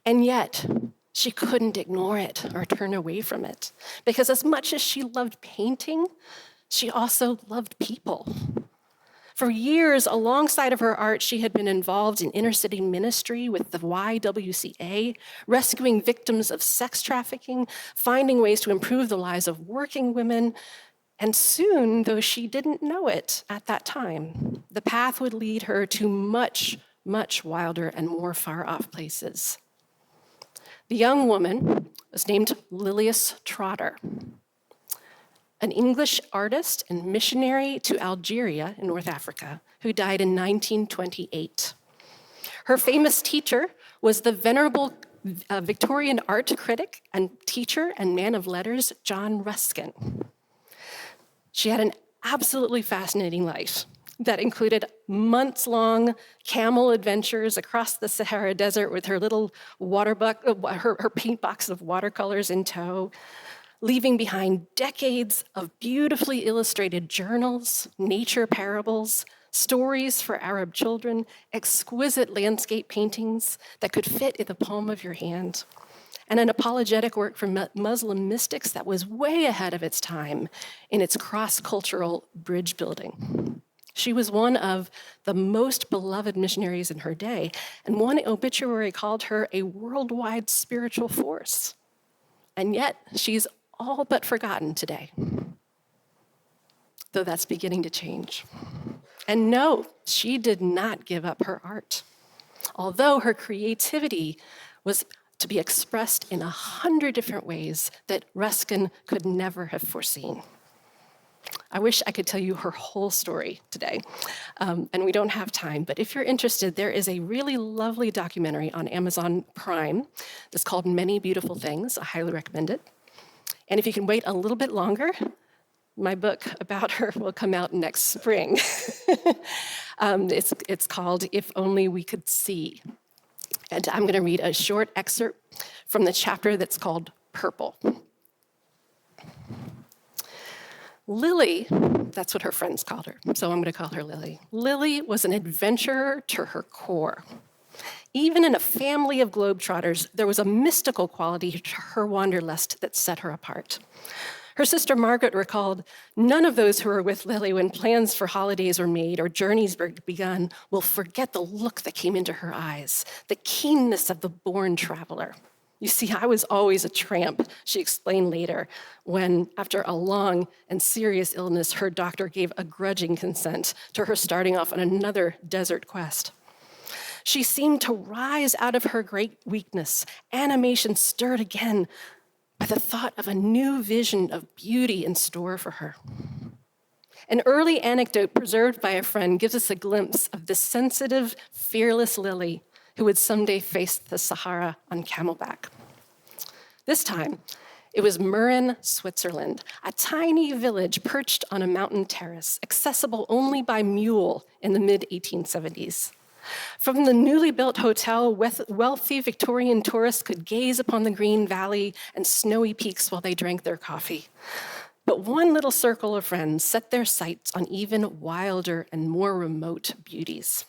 And yet, she couldn't ignore it or turn away from it, because as much as she loved painting, she also loved people. For years, alongside of her art, she had been involved in inner-city ministry with the YWCA, rescuing victims of sex trafficking, finding ways to improve the lives of working women. And soon, though she didn't know it at that time, the path would lead her to much, much wilder and more far-off places. The young woman was named Lilias Trotter, an English artist and missionary to Algeria in North Africa, who died in 1928. Her famous teacher was the venerable Victorian art critic and teacher and man of letters, John Ruskin. She had an absolutely fascinating life that included months-long camel adventures across the Sahara Desert with her little her paint box of watercolors in tow, leaving behind decades of beautifully illustrated journals, nature parables, stories for Arab children, exquisite landscape paintings that could fit in the palm of your hand. and an apologetic work from Muslim mystics that was way ahead of its time in its cross-cultural bridge building. She was one of the most beloved missionaries in her day, and one obituary called her a worldwide spiritual force. And yet, she's all but forgotten today, though that's beginning to change. And no, she did not give up her art, although her creativity was to be expressed in 100 different ways that Ruskin could never have foreseen. I wish I could tell you her whole story today, and we don't have time, but if you're interested, there is a really lovely documentary on Amazon Prime that's called Many Beautiful Things. I highly recommend it. And if you can wait a little bit longer, my book about her will come out next spring. It's called If Only We Could See. And I'm going to read a short excerpt from the chapter that's called Purple. Lily, that's what her friends called her, so I'm going to call her Lily. Lily was an adventurer to her core. Even in a family of globetrotters, there was a mystical quality to her wanderlust that set her apart. Her sister Margaret recalled, "None of those who were with Lily when plans for holidays were made or journeys were begun will forget the look that came into her eyes, the keenness of the born traveler. You see, I was always a tramp," she explained later, when, after a long and serious illness, her doctor gave a grudging consent to her starting off on another desert quest. She seemed to rise out of her great weakness, animation stirred again by the thought of a new vision of beauty in store for her. An early anecdote preserved by a friend gives us a glimpse of the sensitive, fearless Lily who would someday face the Sahara on camelback. This time, it was Mürren, Switzerland, a tiny village perched on a mountain terrace, accessible only by mule in the mid-1870s. From the newly built hotel, wealthy Victorian tourists could gaze upon the green valley and snowy peaks while they drank their coffee. But one little circle of friends set their sights on even wilder and more remote beauties.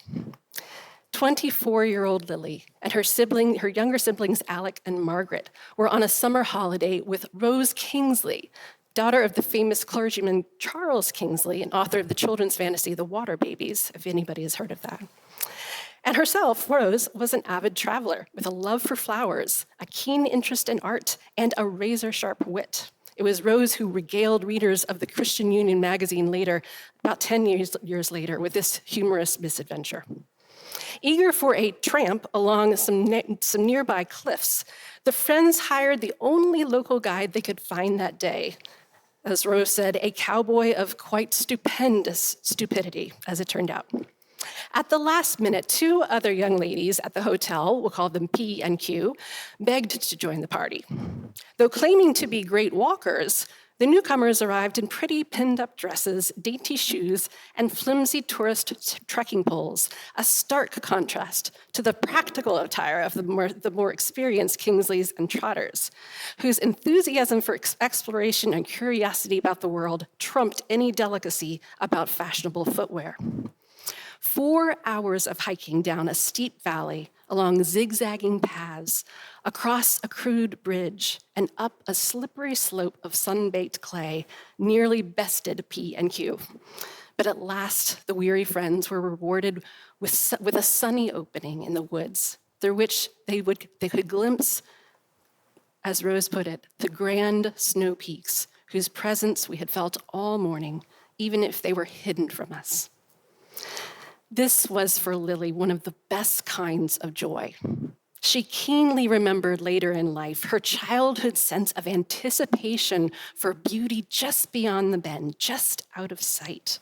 24-year-old Lily and her younger siblings Alec and Margaret were on a summer holiday with Rose Kingsley, daughter of the famous clergyman Charles Kingsley and author of the children's fantasy The Water Babies, if anybody has heard of that. And herself, Rose, was an avid traveler with a love for flowers, a keen interest in art, and a razor-sharp wit. It was Rose who regaled readers of the Christian Union magazine later, about 10 years later, with this humorous misadventure. Eager for a tramp along some nearby cliffs, the friends hired the only local guide they could find that day. As Rose said, a cowboy of quite stupendous stupidity, as it turned out. At the last minute, two other young ladies at the hotel, we'll call them P and Q, begged to join the party. Though claiming to be great walkers, the newcomers arrived in pretty pinned-up dresses, dainty shoes, and flimsy tourist trekking poles, a stark contrast to the practical attire of the more experienced Kingsleys and Trotters, whose enthusiasm for exploration and curiosity about the world trumped any delicacy about fashionable footwear. 4 hours of hiking down a steep valley, along zigzagging paths, across a crude bridge, and up a slippery slope of sun-baked clay nearly bested P and Q. But at last, the weary friends were rewarded with a sunny opening in the woods, through which they could glimpse, as Rose put it, the grand snow peaks whose presence we had felt all morning, even if they were hidden from us. This was for Lily one of the best kinds of joy. She keenly remembered later in life her childhood sense of anticipation for beauty just beyond the bend, just out of sight.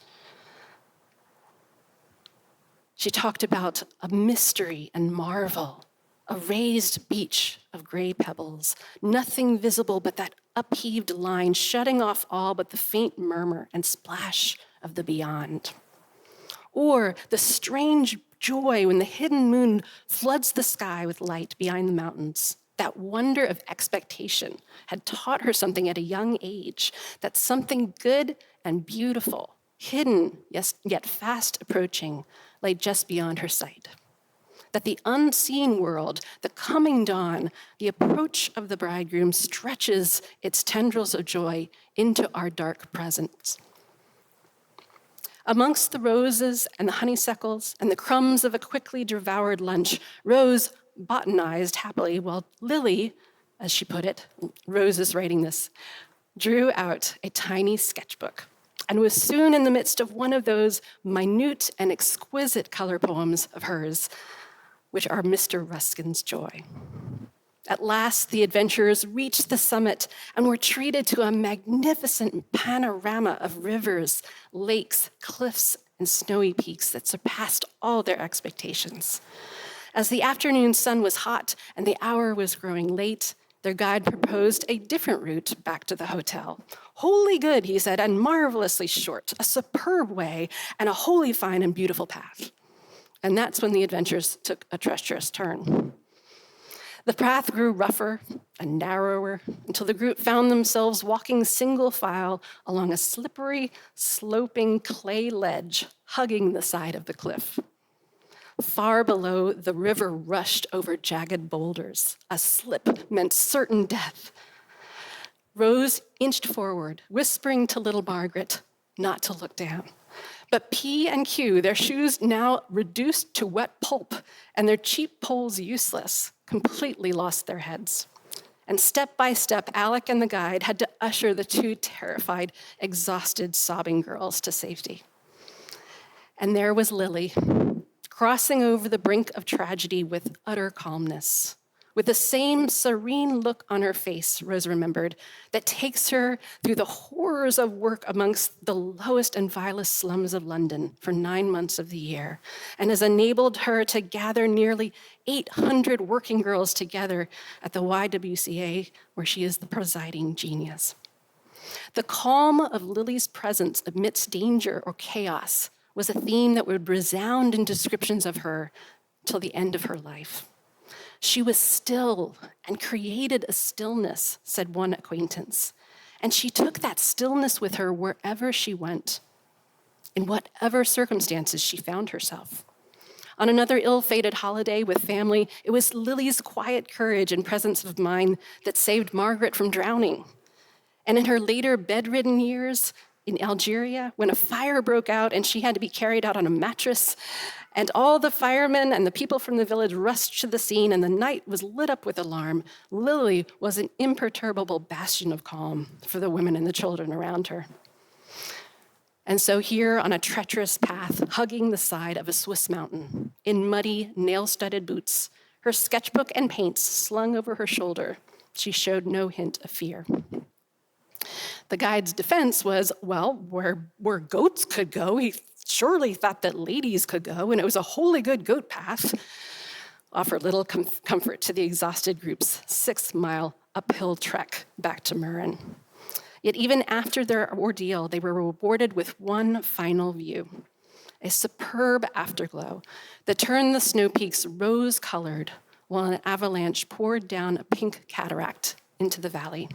She talked about a mystery and marvel, a raised beach of gray pebbles, nothing visible but that upheaved line shutting off all but the faint murmur and splash of the beyond. Or the strange joy when the hidden moon floods the sky with light behind the mountains. That wonder of expectation had taught her something at a young age, that something good and beautiful, hidden yet fast approaching, lay just beyond her sight. that the unseen world, the coming dawn, the approach of the bridegroom stretches its tendrils of joy into our dark presence. Amongst the roses and the honeysuckles and the crumbs of a quickly devoured lunch, Rose botanized happily while Lily, as she put it, Rose is writing this, drew out a tiny sketchbook and was soon in the midst of one of those minute and exquisite color poems of hers, which are Mr. Ruskin's joy. At last, the adventurers reached the summit and were treated to a magnificent panorama of rivers, lakes, cliffs, and snowy peaks that surpassed all their expectations. As the afternoon sun was hot and the hour was growing late, their guide proposed a different route back to the hotel. Wholly good, he said, and marvelously short, a superb way, and a wholly fine and beautiful path. And that's when the adventures took a treacherous turn. The path grew rougher and narrower until the group found themselves walking single file along a slippery, sloping clay ledge hugging the side of the cliff. Far below, the river rushed over jagged boulders. A slip meant certain death. Rose inched forward, whispering to little Margaret not to look down. But P and Q, their shoes now reduced to wet pulp and their cheap poles useless, completely lost their heads. And step by step, Alec and the guide had to usher the two terrified, exhausted, sobbing girls to safety. And there was Lily, crossing over the brink of tragedy with utter calmness, with the same serene look on her face, Rose remembered, that takes her through the horrors of work amongst the lowest and vilest slums of London for 9 months of the year, and has enabled her to gather nearly 800 working girls together at the YWCA, where she is the presiding genius. The calm of Lily's presence amidst danger or chaos was a theme that would resound in descriptions of her till the end of her life. She was still and created a stillness, said one acquaintance, and she took that stillness with her wherever she went, in whatever circumstances she found herself. On another ill-fated holiday with family, it was Lily's quiet courage and presence of mind that saved Margaret from drowning. And in her later bedridden years, in Algeria, when a fire broke out and she had to be carried out on a mattress, and all the firemen and the people from the village rushed to the scene and the night was lit up with alarm, Lily was an imperturbable bastion of calm for the women and the children around her. And so here on a treacherous path, hugging the side of a Swiss mountain, in muddy, nail-studded boots, her sketchbook and paints slung over her shoulder, she showed no hint of fear. The guide's defense was, well, where goats could go, he surely thought that ladies could go, and it was a wholly good goat path, offered little comfort to the exhausted group's 6-mile uphill trek back to Murren. Yet even after their ordeal, they were rewarded with one final view, a superb afterglow that turned the snow peaks rose-colored while an avalanche poured down a pink cataract into the valley.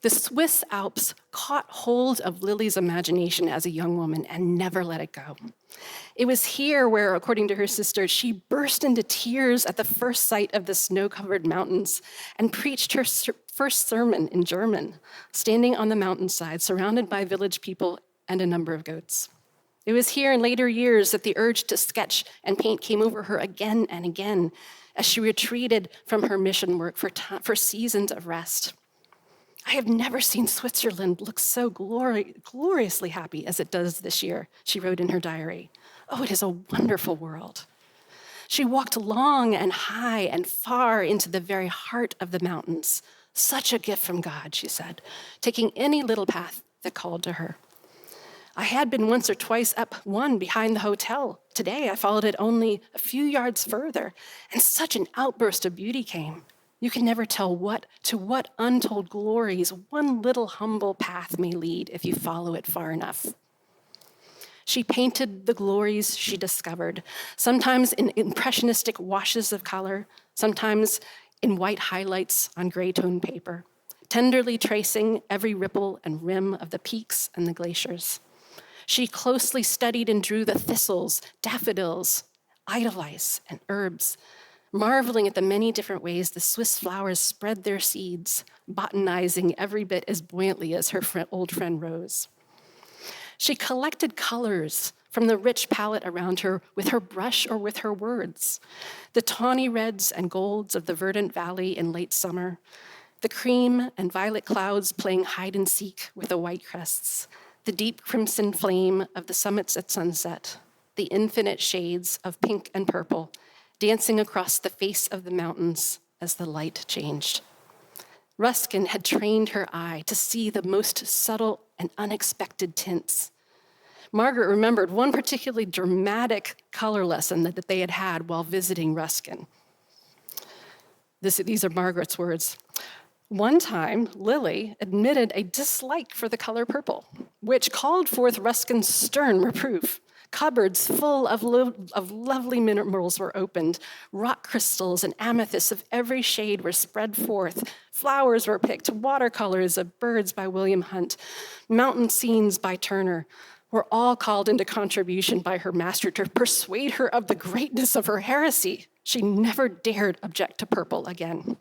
The Swiss Alps caught hold of Lily's imagination as a young woman and never let it go. It was here where, according to her sister, she burst into tears at the first sight of the snow-covered mountains and preached her first sermon in German, standing on the mountainside, surrounded by village people and a number of goats. It was here in later years that the urge to sketch and paint came over her again and again as she retreated from her mission work for seasons of rest. I have never seen Switzerland look so gloriously happy as it does this year, she wrote in her diary. Oh, it is a wonderful world. She walked long and high and far into the very heart of the mountains. Such a gift from God, she said, taking any little path that called to her. I had been once or twice up one behind the hotel. Today I followed it only a few yards further, and such an outburst of beauty came. You can never tell what untold glories one little humble path may lead if you follow it far enough. She painted the glories she discovered, sometimes in impressionistic washes of color, sometimes in white highlights on gray toned paper, tenderly tracing every ripple and rim of the peaks and the glaciers. She closely studied and drew the thistles, daffodils, edelweiss, and herbs, marveling at the many different ways the Swiss flowers spread their seeds, botanizing every bit as buoyantly as her old friend Rose. She collected colors from the rich palette around her with her brush or with her words. The tawny reds and golds of the verdant valley in late summer, the cream and violet clouds playing hide and seek with the white crests, the deep crimson flame of the summits at sunset, the infinite shades of pink and purple dancing across the face of the mountains as the light changed. Ruskin had trained her eye to see the most subtle and unexpected tints. Margaret remembered one particularly dramatic color lesson that they had had while visiting Ruskin. These are Margaret's words. One time, Lily admitted a dislike for the color purple, which called forth Ruskin's stern reproof. Cupboards full of lovely minerals were opened. Rock crystals and amethysts of every shade were spread forth. Flowers were picked, watercolors of birds by William Hunt, mountain scenes by Turner, were all called into contribution by her master to persuade her of the greatness of her heresy. She never dared object to purple again.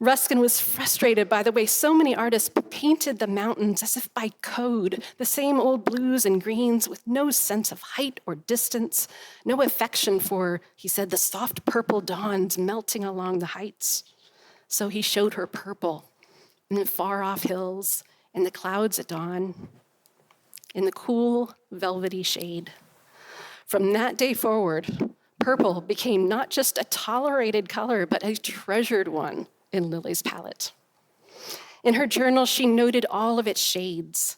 Ruskin was frustrated by the way so many artists painted the mountains as if by code, the same old blues and greens with no sense of height or distance, no affection for, he said, the soft purple dawns melting along the heights. So he showed her purple in the far-off hills, in the clouds at dawn, in the cool, velvety shade. From that day forward, purple became not just a tolerated color, but a treasured one in Lily's palette. In her journal, she noted all of its shades: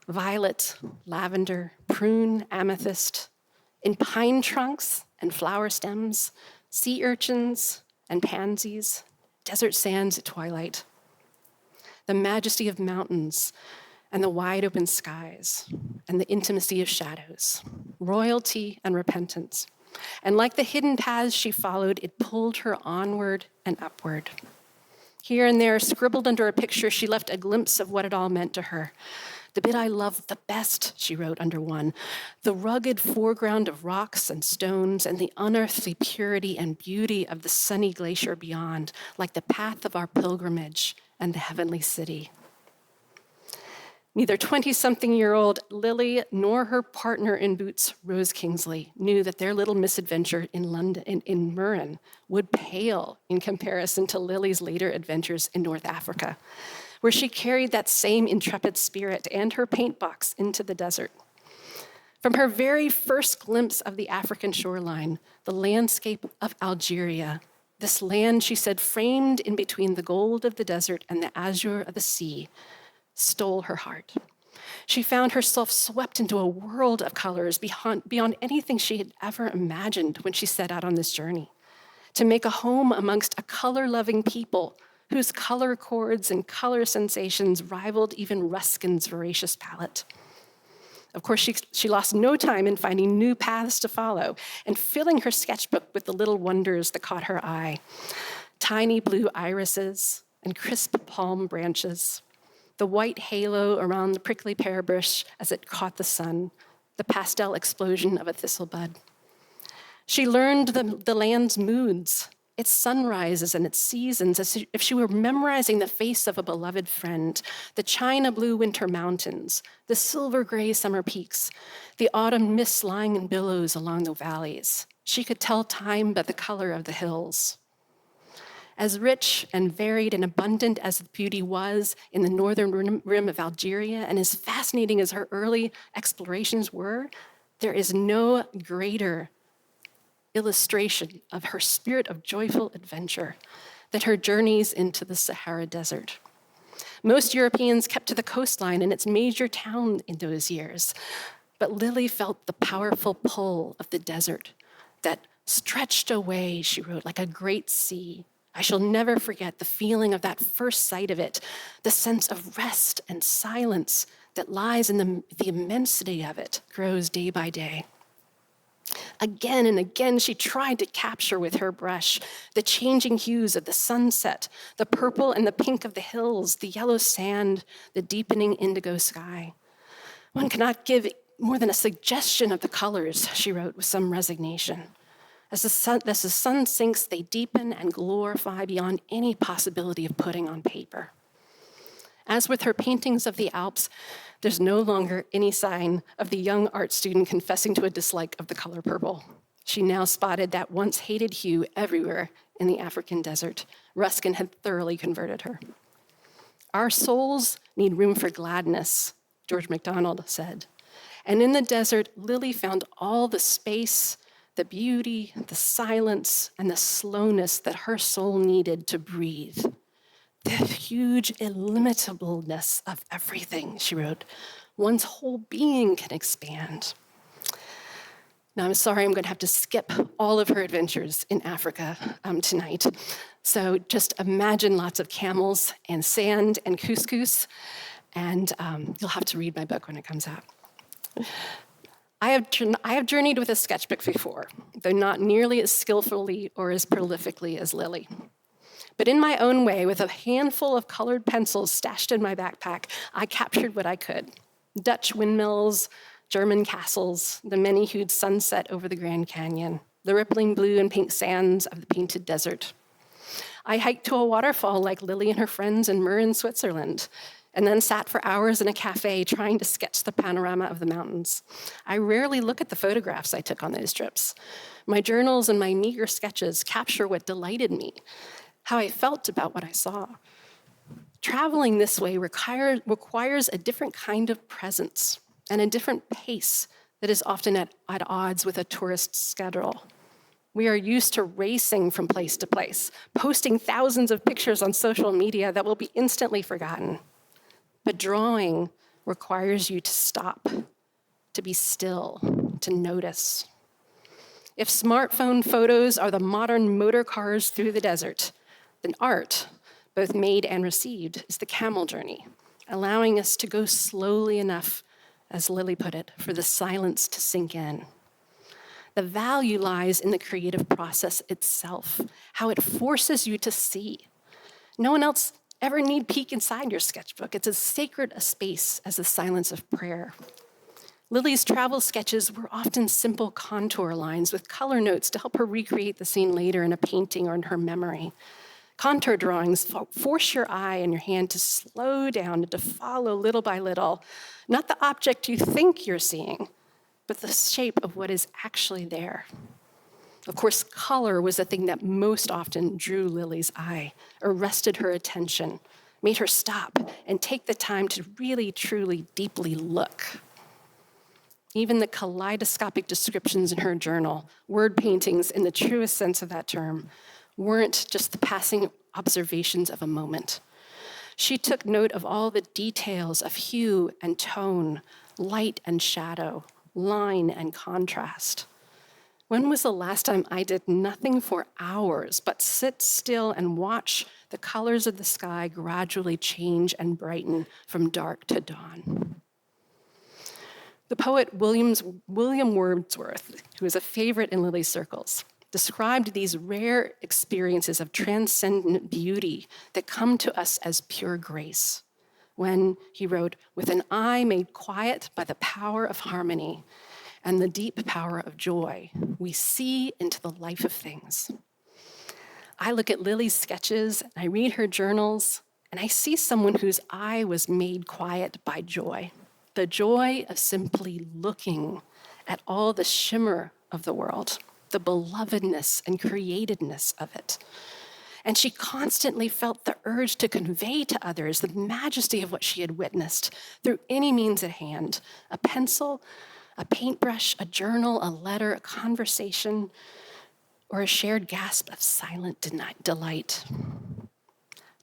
violet, lavender, prune, amethyst, in pine trunks and flower stems, sea urchins and pansies, desert sands at twilight, the majesty of mountains and the wide open skies, and the intimacy of shadows, royalty and repentance. And like the hidden paths she followed, it pulled her onward and upward. Here and there, scribbled under a picture, she left a glimpse of what it all meant to her. The bit I loved the best, she wrote under one, the rugged foreground of rocks and stones and the unearthly purity and beauty of the sunny glacier beyond, like the path of our pilgrimage and the heavenly city. Neither 20-something-year-old Lily nor her partner in boots, Rose Kingsley, knew that their little misadventure in London, in Murren, would pale in comparison to Lily's later adventures in North Africa, where she carried that same intrepid spirit and her paint box into the desert. From her very first glimpse of the African shoreline, the landscape of Algeria, this land, she said, framed in between the gold of the desert and the azure of the sea, stole her heart. She found herself swept into a world of colors beyond anything she had ever imagined when she set out on this journey, to make a home amongst a color-loving people whose color chords and color sensations rivaled even Ruskin's voracious palette. Of course, she lost no time in finding new paths to follow and filling her sketchbook with the little wonders that caught her eye. Tiny blue irises and crisp palm branches, the white halo around the prickly pear bush as it caught the sun, the pastel explosion of a thistlebud. She learned the land's moods, its sunrises and its seasons, as if she were memorizing the face of a beloved friend, the china blue winter mountains, the silver gray summer peaks, the autumn mists lying in billows along the valleys. She could tell time by the color of the hills. As rich and varied and abundant as the beauty was in the northern rim of Algeria, and as fascinating as her early explorations were, there is no greater illustration of her spirit of joyful adventure than her journeys into the Sahara Desert. Most Europeans kept to the coastline and its major town in those years, but Lily felt the powerful pull of the desert that stretched away, she wrote, like a great sea. I shall never forget the feeling of that first sight of it, the sense of rest and silence that lies in the immensity of it grows day by day. Again and again, she tried to capture with her brush the changing hues of the sunset, the purple and the pink of the hills, the yellow sand, the deepening indigo sky. One cannot give more than a suggestion of the colors, she wrote with some resignation. As the sun sinks, they deepen and glorify beyond any possibility of putting on paper. As with her paintings of the Alps, there's no longer any sign of the young art student confessing to a dislike of the color purple. She now spotted that once hated hue everywhere in the African desert. Ruskin had thoroughly converted her. Our souls need room for gladness, George MacDonald said. And in the desert, Lily found all the space, the beauty, the silence, and the slowness that her soul needed to breathe. The huge illimitableness of everything, she wrote. One's whole being can expand. Now, I'm sorry, I'm going to have to skip all of her adventures in Africa tonight. So just imagine lots of camels and sand and couscous, and you'll have to read my book when it comes out. I have journeyed with a sketchbook before, though not nearly as skillfully or as prolifically as Lily. But in my own way, with a handful of colored pencils stashed in my backpack, I captured what I could. Dutch windmills, German castles, the many-hued sunset over the Grand Canyon, the rippling blue and pink sands of the painted desert. I hiked to a waterfall like Lily and her friends in Mur in Switzerland, and then sat for hours in a cafe trying to sketch the panorama of the mountains. I rarely look at the photographs I took on those trips. My journals and my meager sketches capture what delighted me, how I felt about what I saw. Traveling this way requires a different kind of presence and a different pace that is often at odds with a tourist's schedule. We are used to racing from place to place, posting thousands of pictures on social media that will be instantly forgotten. But drawing requires you to stop, to be still, to notice. If smartphone photos are the modern motor cars through the desert, then art, both made and received, is the camel journey, allowing us to go slowly enough, as Lily put it, for the silence to sink in. The value lies in the creative process itself, how it forces you to see. No one else ever need peek inside your sketchbook. It's as sacred a space as the silence of prayer. Lily's travel sketches were often simple contour lines with color notes to help her recreate the scene later in a painting or in her memory. Contour drawings force your eye and your hand to slow down and to follow little by little, not the object you think you're seeing, but the shape of what is actually there. Of course, color was the thing that most often drew Lily's eye, arrested her attention, made her stop and take the time to really, truly, deeply look. Even the kaleidoscopic descriptions in her journal, word paintings in the truest sense of that term, weren't just the passing observations of a moment. She took note of all the details of hue and tone, light and shadow, line and contrast. When was the last time I did nothing for hours but sit still and watch the colors of the sky gradually change and brighten from dark to dawn? The poet William Wordsworth, who is a favorite in Lily's circles, described these rare experiences of transcendent beauty that come to us as pure grace when he wrote, "With an eye made quiet by the power of harmony and the deep power of joy, we see into the life of things." I look at Lily's sketches, and I read her journals, and I see someone whose eye was made quiet by joy. The joy of simply looking at all the shimmer of the world, the belovedness and createdness of it. And she constantly felt the urge to convey to others the majesty of what she had witnessed through any means at hand: a pencil, a paintbrush, a journal, a letter, a conversation, or a shared gasp of silent delight.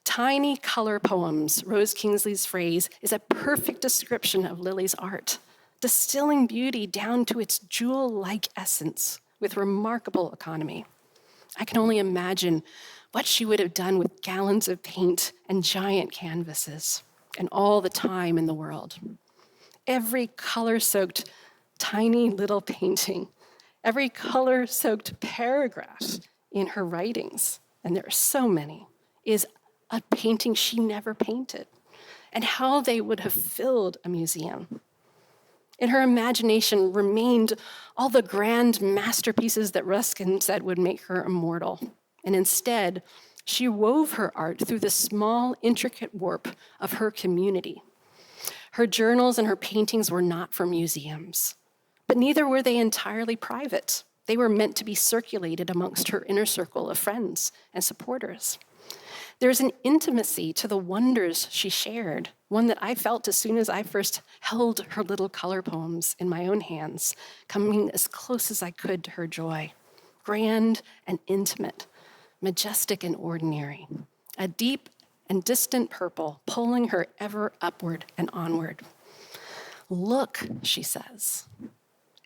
Tiny color poems, Rose Kingsley's phrase, is a perfect description of Lily's art, distilling beauty down to its jewel-like essence with remarkable economy. I can only imagine what she would have done with gallons of paint and giant canvases and all the time in the world. Every color-soaked tiny little painting, every color-soaked paragraph in her writings, and there are so many, is a painting she never painted, and how they would have filled a museum. In her imagination remained all the grand masterpieces that Ruskin said would make her immortal. And instead, she wove her art through the small, intricate warp of her community. Her journals and her paintings were not for museums, but neither were they entirely private. They were meant to be circulated amongst her inner circle of friends and supporters. There's an intimacy to the wonders she shared, one that I felt as soon as I first held her little color poems in my own hands, coming as close as I could to her joy. Grand and intimate, majestic and ordinary, a deep and distant purple pulling her ever upward and onward. Look, she says,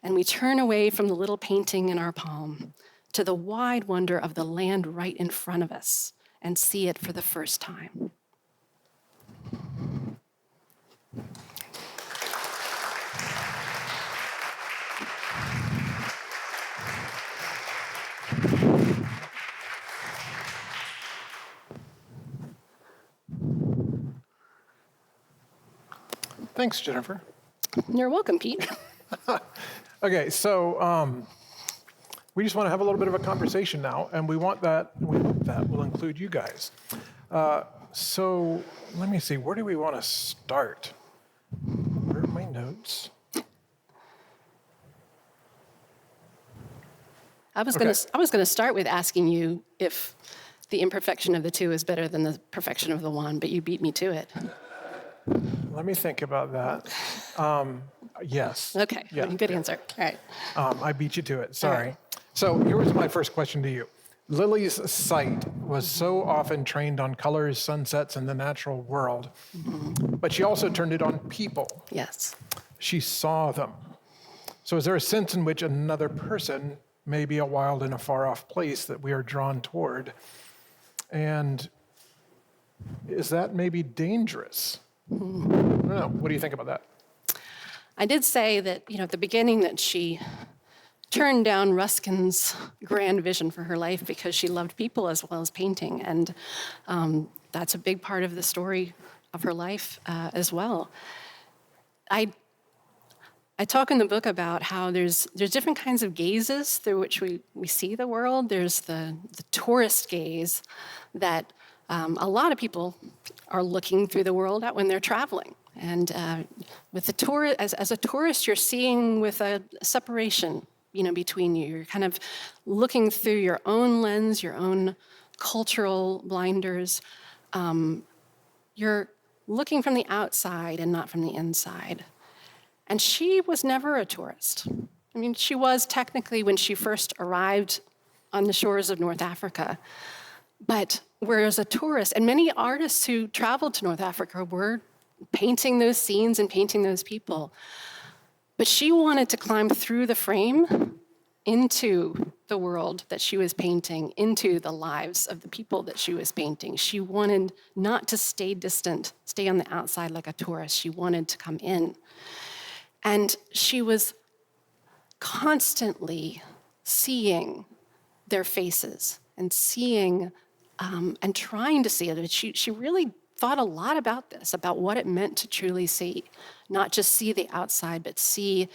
and we turn away from the little painting in our palm to the wide wonder of the land right in front of us and see it for the first time. Thanks, Jennifer. You're welcome, Pete. Okay, so we just want to have a little bit of a conversation now, and we hope that will include you guys. So let me see, where do we want to start? Where are my notes? I was going to start with asking you if the imperfection of the two is better than the perfection of the one, but you beat me to it. Let me think about that. Yes. Okay, Yeah. good answer. All right. I beat you to it, sorry. So here was my first question to you. Lily's sight was so often trained on colors, sunsets, and the natural world, but she also turned it on people. Yes. She saw them. So is there a sense in which another person may be a wild and a far-off place that we are drawn toward? And is that maybe dangerous? I don't know. What do you think about that? I did say that, at the beginning that she turned down Ruskin's grand vision for her life because she loved people as well as painting. And that's a big part of the story of her life as well. I talk in the book about how there's different kinds of gazes through which we see the world. There's the tourist gaze that a lot of people are looking through the world at when they're traveling. And with the as a tourist, you're seeing with a separation, between you. You're kind of looking through your own lens, your own cultural blinders. You're looking from the outside and not from the inside. And she was never a tourist. I mean, she was technically when she first arrived on the shores of North Africa. But whereas a tourist, and many artists who traveled to North Africa were painting those scenes and painting those people. But she wanted to climb through the frame into the world that she was painting, into the lives of the people that she was painting. She wanted not to stay distant, stay on the outside like a tourist. She wanted to come in. And she was constantly seeing their faces and seeing and trying to see it. She really thought a lot about this, about what it meant to truly see, not just see the outside, but see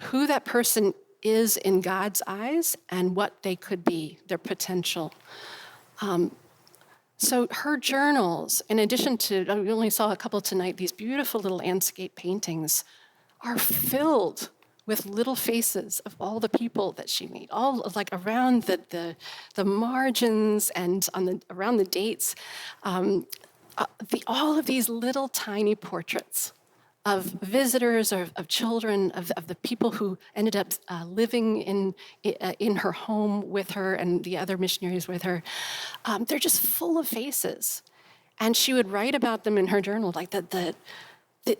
who that person is in God's eyes and what they could be, their potential. So her journals, in addition to, we only saw a couple tonight, these beautiful little landscape paintings are filled with little faces of all the people that she made, all like around the margins and around the dates, all of these little tiny portraits of visitors or of children, of the people who ended up living in her home with her and the other missionaries with her. They're just full of faces. And she would write about them in her journal, like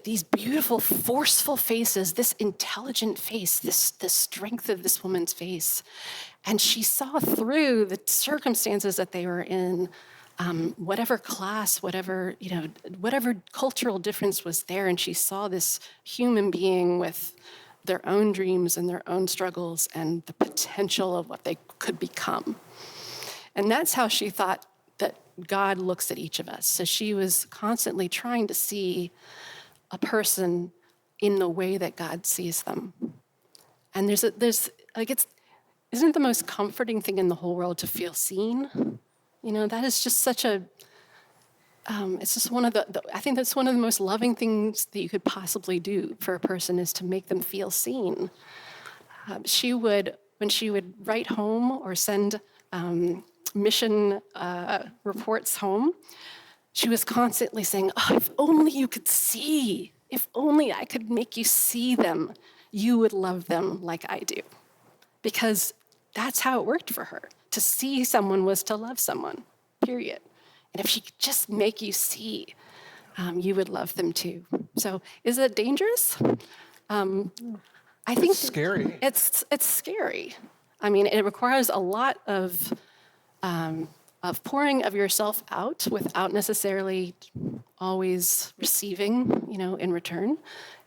these beautiful, forceful faces, this intelligent face, the strength of this woman's face. And she saw through the circumstances that they were in, whatever class, whatever cultural difference was there, and she saw this human being with their own dreams and their own struggles and the potential of what they could become. And that's how she thought that God looks at each of us. So she was constantly trying to see a person in the way that God sees them. And isn't it the most comforting thing in the whole world to feel seen? You know, that is just such a, it's just one of I think that's one of the most loving things that you could possibly do for a person, is to make them feel seen. When she would write home or send mission reports home, she was constantly saying, oh, if only you could see, if only I could make you see them, you would love them like I do. Because that's how it worked for her. To see someone was to love someone, period. And if she could just make you see, you would love them too. So is it dangerous? I think It's scary. It's scary. I mean, it requires a lot of pouring of yourself out without necessarily always receiving, in return.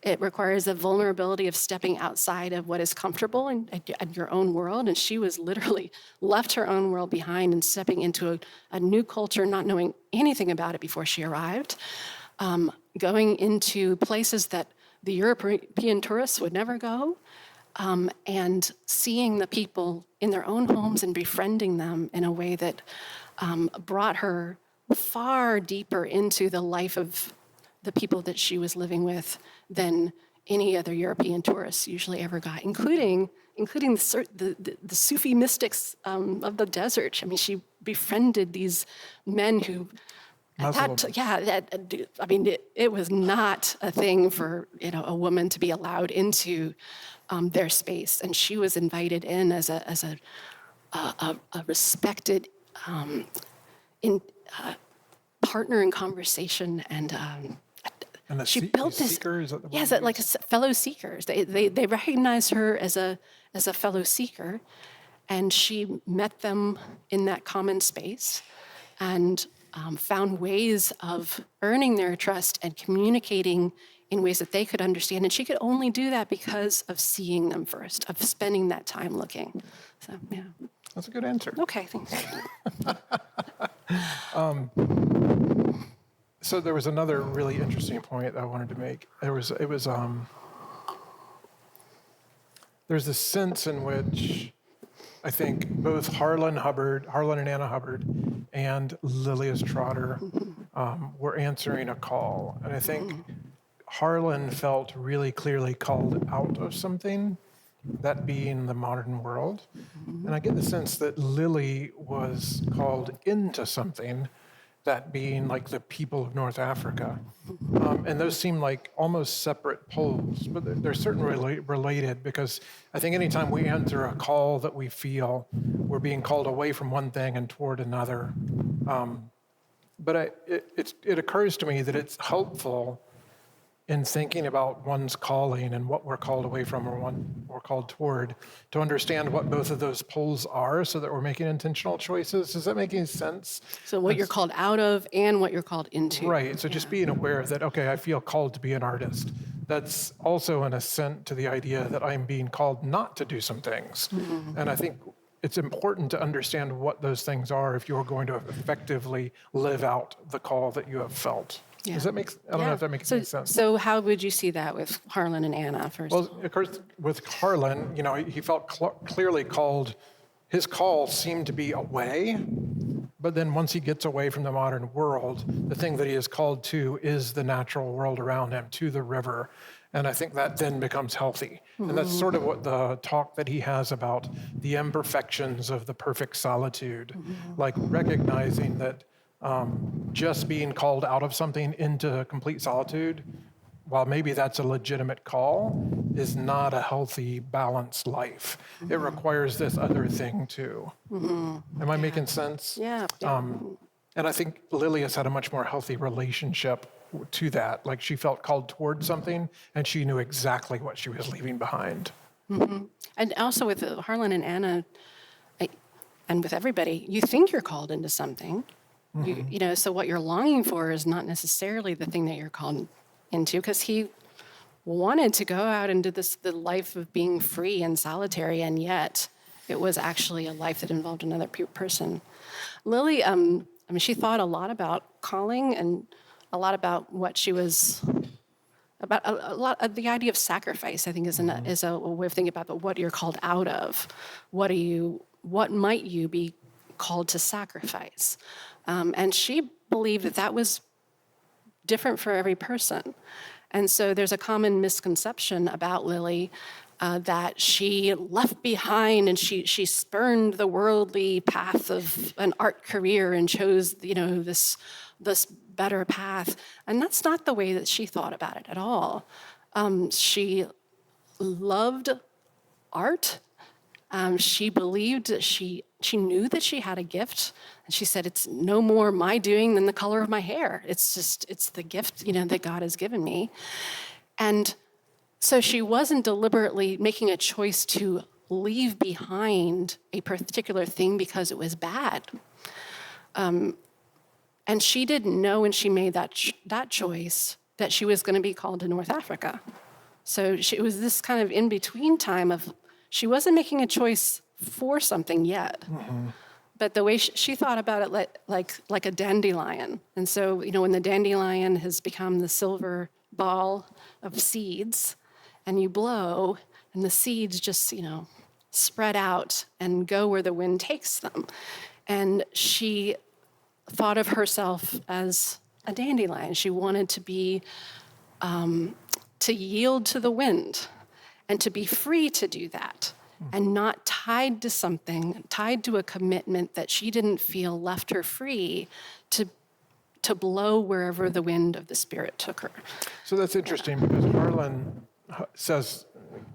It requires a vulnerability of stepping outside of what is comfortable in your own world. And she was literally left her own world behind and stepping into a new culture, not knowing anything about it before she arrived, going into places that the European tourists would never go, and seeing the people in their own homes and befriending them in a way that brought her far deeper into the life of the people that she was living with than any other European tourists usually ever got, including the Sufi mystics of the desert. I mean, she befriended these men who, it was not a thing for a woman to be allowed into their space, and she was invited in as a respected partner in conversation, and she built this. Seeker, is that the Yes, word? like fellow seekers. They recognized her as a fellow seeker, and she met them in that common space, and found ways of earning their trust and communicating in ways that they could understand. And she could only do that because of seeing them first, of spending that time looking. So, yeah. That's a good answer. Okay, thanks. So there was another really interesting point I wanted to make. There's this sense in which I think both Harlan and Anna Hubbard, and Lilias Trotter were answering a call. And I think Harlan felt really clearly called out of something, that being the modern world. And I get the sense that Lily was called into something, that being like the people of North Africa. And those seem like almost separate poles, but they're certainly related, because I think anytime we answer a call that we feel, we're being called away from one thing and toward another. But it occurs to me that it's helpful in thinking about one's calling and what we're called away from or what we're called toward, to understand what both of those poles are so that we're making intentional choices. Does that make any sense? So what you're called out of and what you're called into. Right, so just being aware that, okay, I feel called to be an artist. That's also an assent to the idea that I'm being called not to do some things. And I think it's important to understand what those things are if you're going to effectively live out the call that you have felt. Yeah. Does that make, I don't know if that makes any sense. So how would you see that with Harlan and Anna first? Well, of course, with Harlan, he felt clearly called. His call seemed to be away, but then once he gets away from the modern world, the thing that he is called to is the natural world around him, to the river. And I think that then becomes healthy. And that's sort of what the talk that he has about the imperfections of the perfect solitude, like recognizing that just being called out of something into complete solitude, while maybe that's a legitimate call, is not a healthy, balanced life. It requires this other thing too. Am I making sense? Yeah. And I think Lilias had a much more healthy relationship to that. Like, she felt called toward something, and she knew exactly what she was leaving behind. And also with Harlan and Anna, and with everybody, you think you're called into something. So what you're longing for is not necessarily the thing that you're called into, because he wanted to go out into the life of being free and solitary, and yet it was actually a life that involved another person. Lily, she thought a lot about calling and a lot about what she was about a lot of the idea of sacrifice. I think is a way of thinking about what you're called out of. What might you be called to sacrifice? And she believed that that was different for every person. And so there's a common misconception about Lily that she left behind and she spurned the worldly path of an art career and chose, this better path. And that's not the way that she thought about it at all. She loved art. She believed that she knew that she had a gift. And she said, it's no more my doing than the color of my hair. It's the gift, that God has given me. And so she wasn't deliberately making a choice to leave behind a particular thing because it was bad. And she didn't know when she made that choice that she was going to be called to North Africa. So it was this kind of in-between time of, she wasn't making a choice for something yet. Mm-hmm. But the way she thought about it like a dandelion. And so, when the dandelion has become the silver ball of seeds, and you blow, and the seeds just, spread out and go where the wind takes them. And she thought of herself as a dandelion. She wanted to be, to yield to the wind and to be free to do that and not tied to something, tied to a commitment that she didn't feel left her free to blow wherever the wind of the Spirit took her. So that's interesting because Harlan says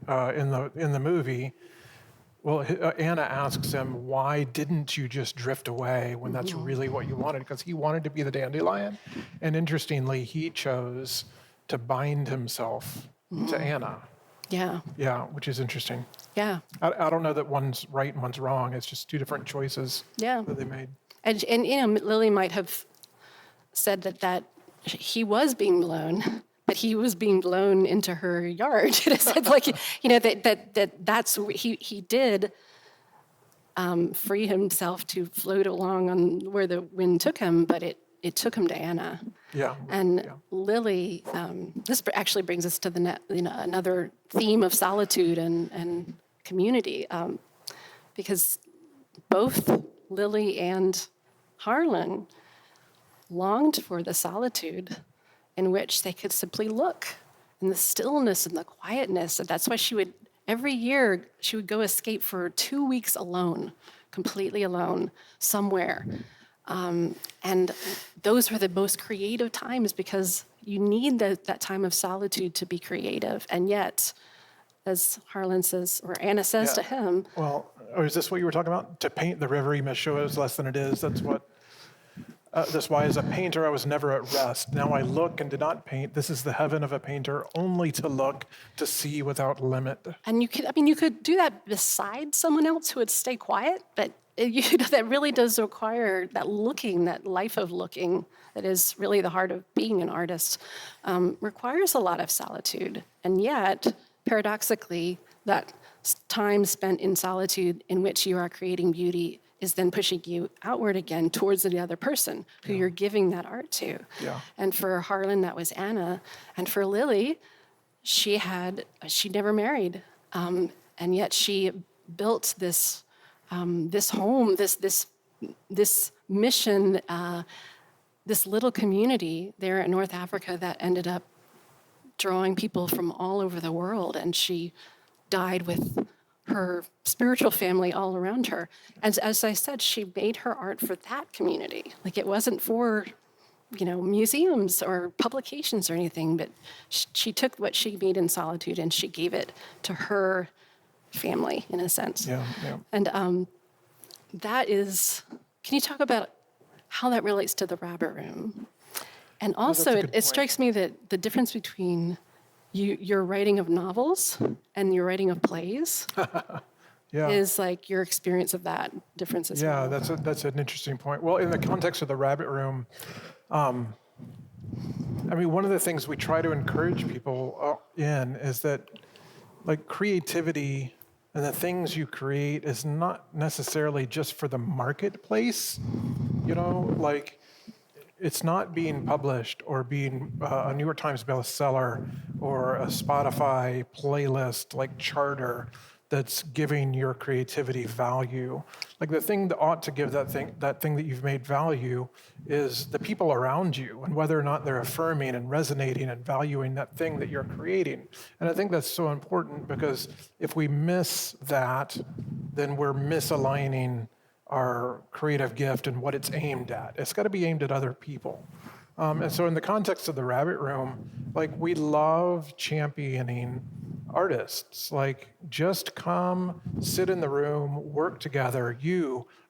in the movie, well, Anna asks him, why didn't you just drift away when that's really what you wanted? Because he wanted to be the dandelion. And interestingly, he chose to bind himself to Anna. Yeah. Yeah, which is interesting. Yeah. I don't know that one's right and one's wrong. It's just two different choices that they made. And Lily might have said that he was being blown, but he was being blown into her yard. That's he did free himself to float along on where the wind took him, but it took him to Anna. Yeah. And Lily, this actually brings us to another theme of solitude and community, because both Lily and Harlan longed for the solitude in which they could simply look, and the stillness and the quietness. And that's why every year, she would go escape for 2 weeks alone, completely alone, somewhere. And those were the most creative times because you need that time of solitude to be creative. And yet, as Harlan says, or Anna says to him. Well, is this what you were talking about? To paint the river, you must show it as less than it is. That's why as a painter, I was never at rest. Now I look and do not paint. This is the heaven of a painter, only to look, to see without limit. And you could do that beside someone else who would stay quiet, but that really does require that looking, that life of looking, that is really the heart of being an artist, requires a lot of solitude. And yet, paradoxically, that time spent in solitude in which you are creating beauty is then pushing you outward again towards the other person who you're giving that art to. Yeah. And for Harlan, that was Anna. And for Lily, she never married. And yet she built this home, this mission, this little community there in North Africa that ended up drawing people from all over the world. And she died with her spiritual family all around her. As I said, she made her art for that community. Like it wasn't for, museums or publications or anything, but she took what she made in solitude and she gave it to her family, in a sense. Yeah. And that is, can you talk about how that relates to the Rabbit Room? And also, it strikes me that the difference between your writing of novels and your writing of plays is like your experience of that difference as well. Yeah, that's an interesting point. Well, in the context of the Rabbit Room, one of the things we try to encourage people in is that, like, creativity and the things you create is not necessarily just for the marketplace. it's not being published or being a New York Times bestseller or a Spotify playlist like Charter that's giving your creativity value. Like the thing that ought to give that thing that you've made value is the people around you and whether or not they're affirming and resonating and valuing that thing that you're creating. And I think that's so important because if we miss that, then we're misaligning our creative gift and what it's aimed at. It's got to be aimed at other people. And so in the context of the Rabbit Room, like we love championing artists. Like just come, sit in the room, work together.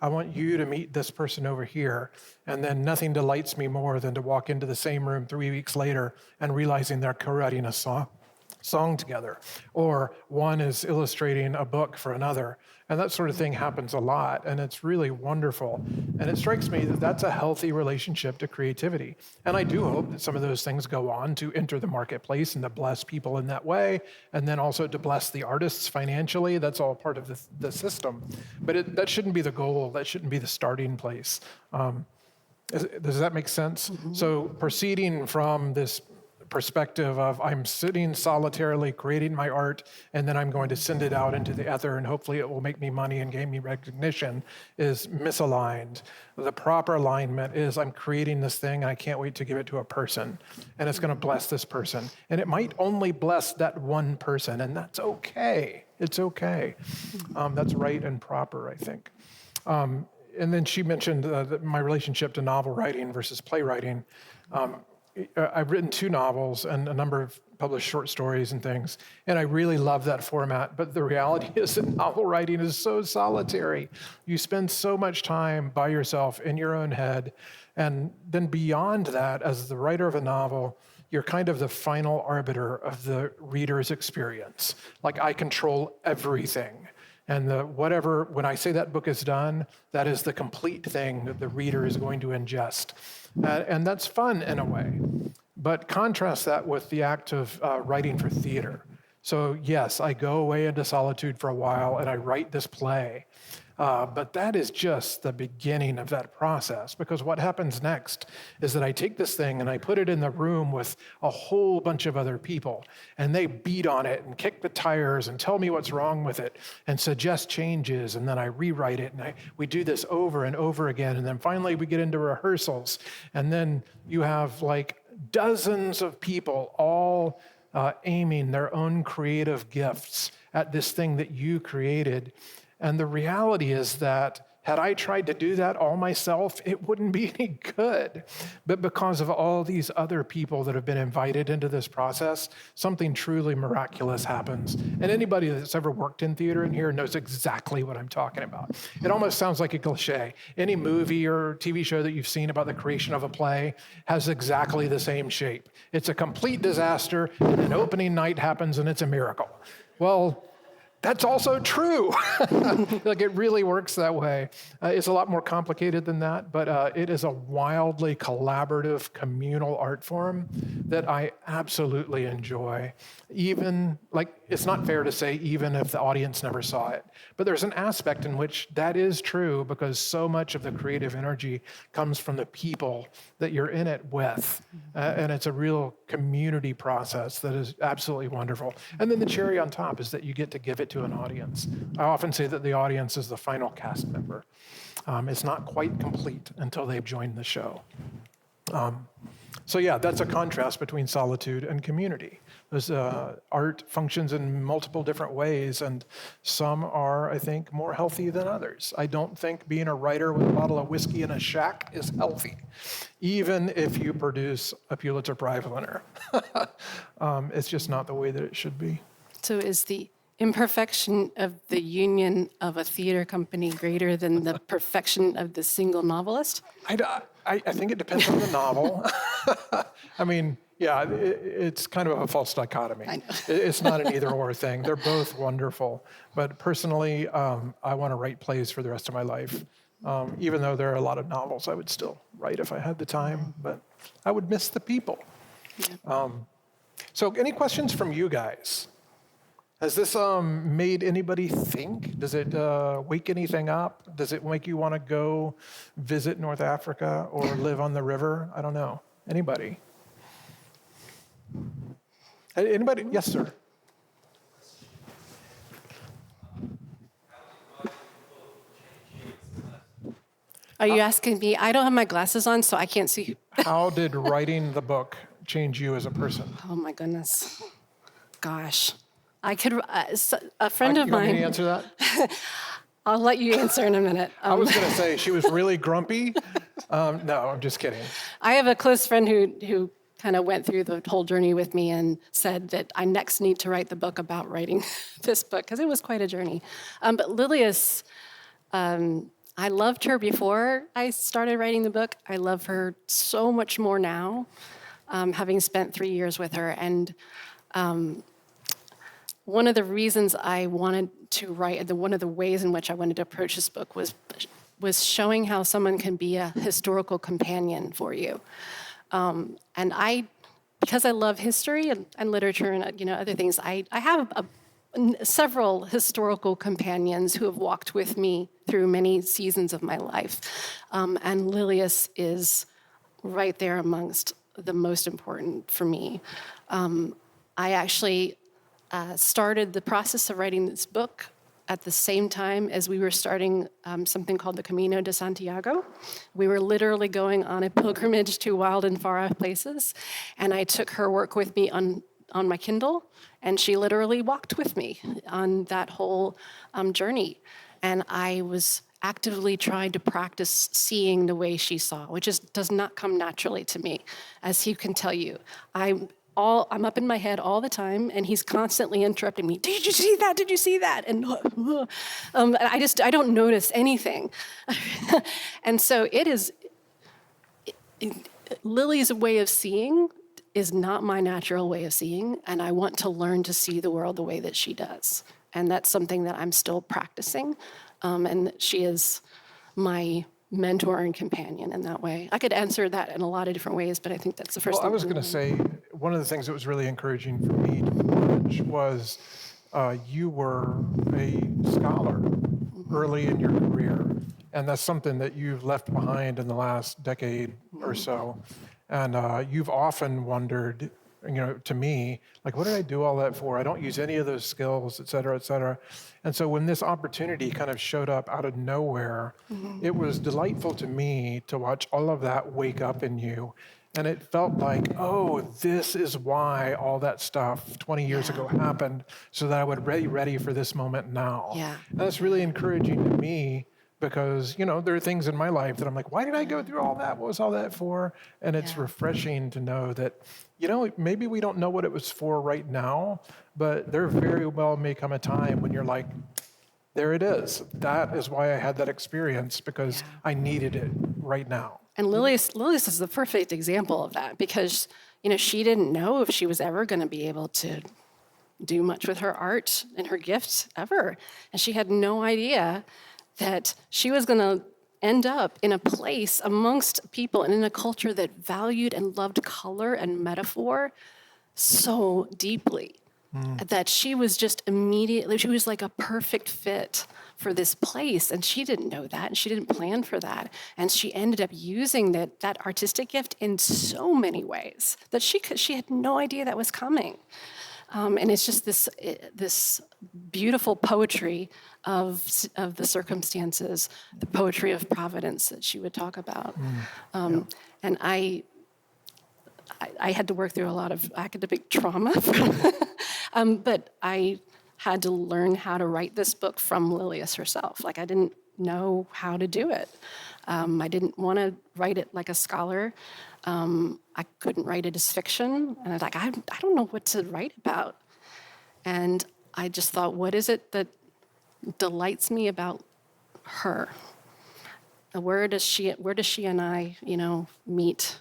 I want you to meet this person over here. And then nothing delights me more than to walk into the same room 3 weeks later and realizing they're co-writing a song together, or one is illustrating a book for another. And that sort of thing happens a lot, and it's really wonderful. And it strikes me that that's a healthy relationship to creativity. And I do hope that some of those things go on to enter the marketplace and to bless people in that way, and then also to bless the artists financially. That's all part of the system. But that shouldn't be the goal. That shouldn't be the starting place. Does that make sense? Mm-hmm. So proceeding from this perspective of I'm sitting solitarily creating my art and then I'm going to send it out into the ether and hopefully it will make me money and gain me recognition is misaligned. The proper alignment is I'm creating this thing and I can't wait to give it to a person and it's going to bless this person. And it might only bless that one person and that's okay. It's okay. That's right and proper, I think. And then she mentioned my relationship to novel writing versus playwriting. I've written 2 novels and a number of published short stories and things, and I really love that format. But the reality is that novel writing is so solitary. You spend so much time by yourself in your own head, and then beyond that, as the writer of a novel, you're kind of the final arbiter of the reader's experience. Like I control everything. And when I say that book is done, that is the complete thing that the reader is going to ingest. And that's fun in a way. But contrast that with the act of writing for theater. So yes, I go away into solitude for a while and I write this play. But that is just the beginning of that process, because what happens next is that I take this thing and I put it in the room with a whole bunch of other people, and they beat on it and kick the tires and tell me what's wrong with it and suggest changes, and then I rewrite it, and we do this over and over again, and then finally we get into rehearsals, and then you have like dozens of people all aiming their own creative gifts at this thing that you created. And the reality is that had I tried to do that all myself, it wouldn't be any good. But because of all these other people that have been invited into this process, something truly miraculous happens. And anybody that's ever worked in theater in here knows exactly what I'm talking about. It almost sounds like a cliche. Any movie or TV show that you've seen about the creation of a play has exactly the same shape. It's a complete disaster, and then opening night happens, and it's a miracle. Well, that's also true. Like it really works that way. It's a lot more complicated than that, but it is a wildly collaborative communal art form that I absolutely enjoy. Even, like, it's not fair to say even if the audience never saw it, but there's an aspect in which that is true because so much of the creative energy comes from the people that you're in it with. And it's a real community process that is absolutely wonderful. And then the cherry on top is that you get to give it to an audience. I often say that the audience is the final cast member. It's not quite complete until they've joined the show. So yeah, that's a contrast between solitude and community. There's art functions in multiple different ways, and some are, I think, more healthy than others. I don't think being a writer with a bottle of whiskey in a shack is healthy, even if you produce a Pulitzer Prize winner. It's just not the way that it should be. So is the imperfection of the union of a theater company greater than the perfection of the single novelist? I think it depends on the novel. I mean, yeah, it's kind of a false dichotomy. I know. It's not an either-or thing. They're both wonderful. But personally, I want to write plays for the rest of my life. Even though there are a lot of novels I would still write if I had the time, but I would miss the people. Yeah. So any questions from you guys? Has this made anybody think? Does it wake anything up? Does it make you want to go visit North Africa or live on the river? I don't know. Anybody? Anybody? Yes, sir. Are you asking me? I don't have my glasses on, so I can't see. How did writing the book change you as a person? Oh my goodness. Gosh. I could, a friend of You want me to mine, answer that? I'll let you answer in a minute. I was going to say she was really grumpy. No, I'm just kidding. I have a close friend who kind of went through the whole journey with me and said that I next need to write the book about writing this book, because it was quite a journey. But Lilius, I loved her before I started writing the book. I love her so much more now, having spent 3 years with her. And one of the reasons I wanted to write, one of the ways in which I wanted to approach this book was showing how someone can be a historical companion for you. And because I love history and literature and other things, I have several historical companions who have walked with me through many seasons of my life. And Lilius is right there amongst the most important for me. I actually started the process of writing this book at the same time as we were starting something called the Camino de Santiago. We were literally going on a pilgrimage to wild and far-off places, and I took her work with me on my Kindle, and she literally walked with me on that whole journey. And I was actively trying to practice seeing the way she saw, which does not come naturally to me, as he can tell you. I'm up in my head all the time, and he's constantly interrupting me. Did you see that? Did you see that? And I don't notice anything. And so Lily's way of seeing is not my natural way of seeing, and I want to learn to see the world the way that she does. And that's something that I'm still practicing, and she is my mentor and companion in that way. I could answer that in a lot of different ways, but I think that's the first Well, I thing. was going to say, one of the things that was really encouraging for me to watch was you were a scholar early in your career, and that's something that you've left behind in the last decade or so. And you've often wondered, to me, like, what did I do all that for? I don't use any of those skills, et cetera, et cetera. And so when this opportunity kind of showed up out of nowhere, it was delightful to me to watch all of that wake up in you. And it felt like, oh, this is why all that stuff 20 years ago happened, so that I would be ready for this moment now. Yeah. And that's really encouraging to me, because, there are things in my life that I'm like, why did I go through all that? What was all that for? And it's refreshing to know that, maybe we don't know what it was for right now, but there very well may come a time when you're like, there it is. That is why I had that experience, because I needed it right now. And Lilius is the perfect example of that, because, she didn't know if she was ever going to be able to do much with her art and her gifts ever. And she had no idea that she was going to end up in a place amongst people and in a culture that valued and loved color and metaphor so deeply that she was just she was like a perfect fit for this place. And she didn't know that, and she didn't plan for that. And she ended up using that artistic gift in so many ways that she had no idea that was coming. And it's just this beautiful poetry of the circumstances, the poetry of providence that she would talk about. And I had to work through a lot of academic trauma, but I had to learn how to write this book from Lilius herself. Like, I didn't know how to do it. I didn't want to write it like a scholar. I couldn't write it as fiction. And I was like, I don't know what to write about. And I just thought, what is it that delights me about her? Where does she and I, meet?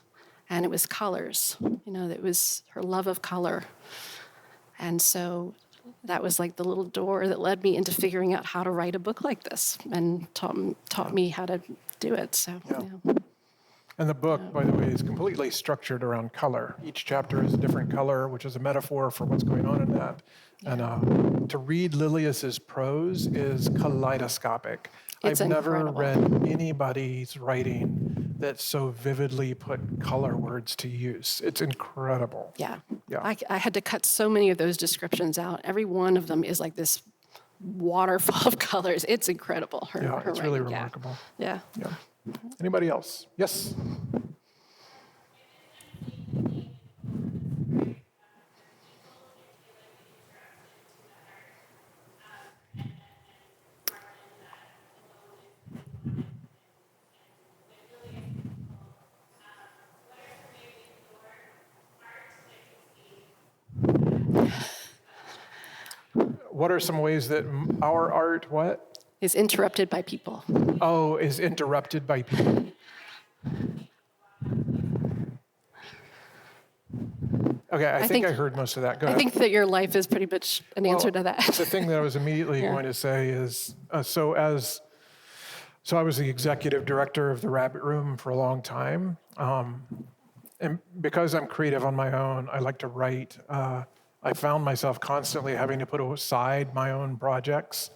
And it was colors. It was her love of color. And so that was like the little door that led me into figuring out how to write a book like this, and taught me how to do it. So, And the book, by the way, is completely structured around color. Each chapter is a different color, which is a metaphor for what's going on in that. And to read Lilius's prose is kaleidoscopic. It's I've never incredible. read anybody's writing that so vividly put color words to use. It's incredible. Yeah. Yeah. I had to cut so many of those descriptions out. Every one of them is like this waterfall of colors. It's incredible. Yeah, her it's really writing, remarkable. Yeah. Yeah. Anybody else? Yes. What are some ways that our art, what? Is interrupted by people. Oh, is interrupted by people. Okay, I think I heard most of that. Go I ahead. think that your life is pretty much an answer to that. The thing that I was immediately going to say is, so I was the executive director of the Rabbit Room for a long time, and because I'm creative on my own, I like to write. I found myself constantly having to put aside my own projects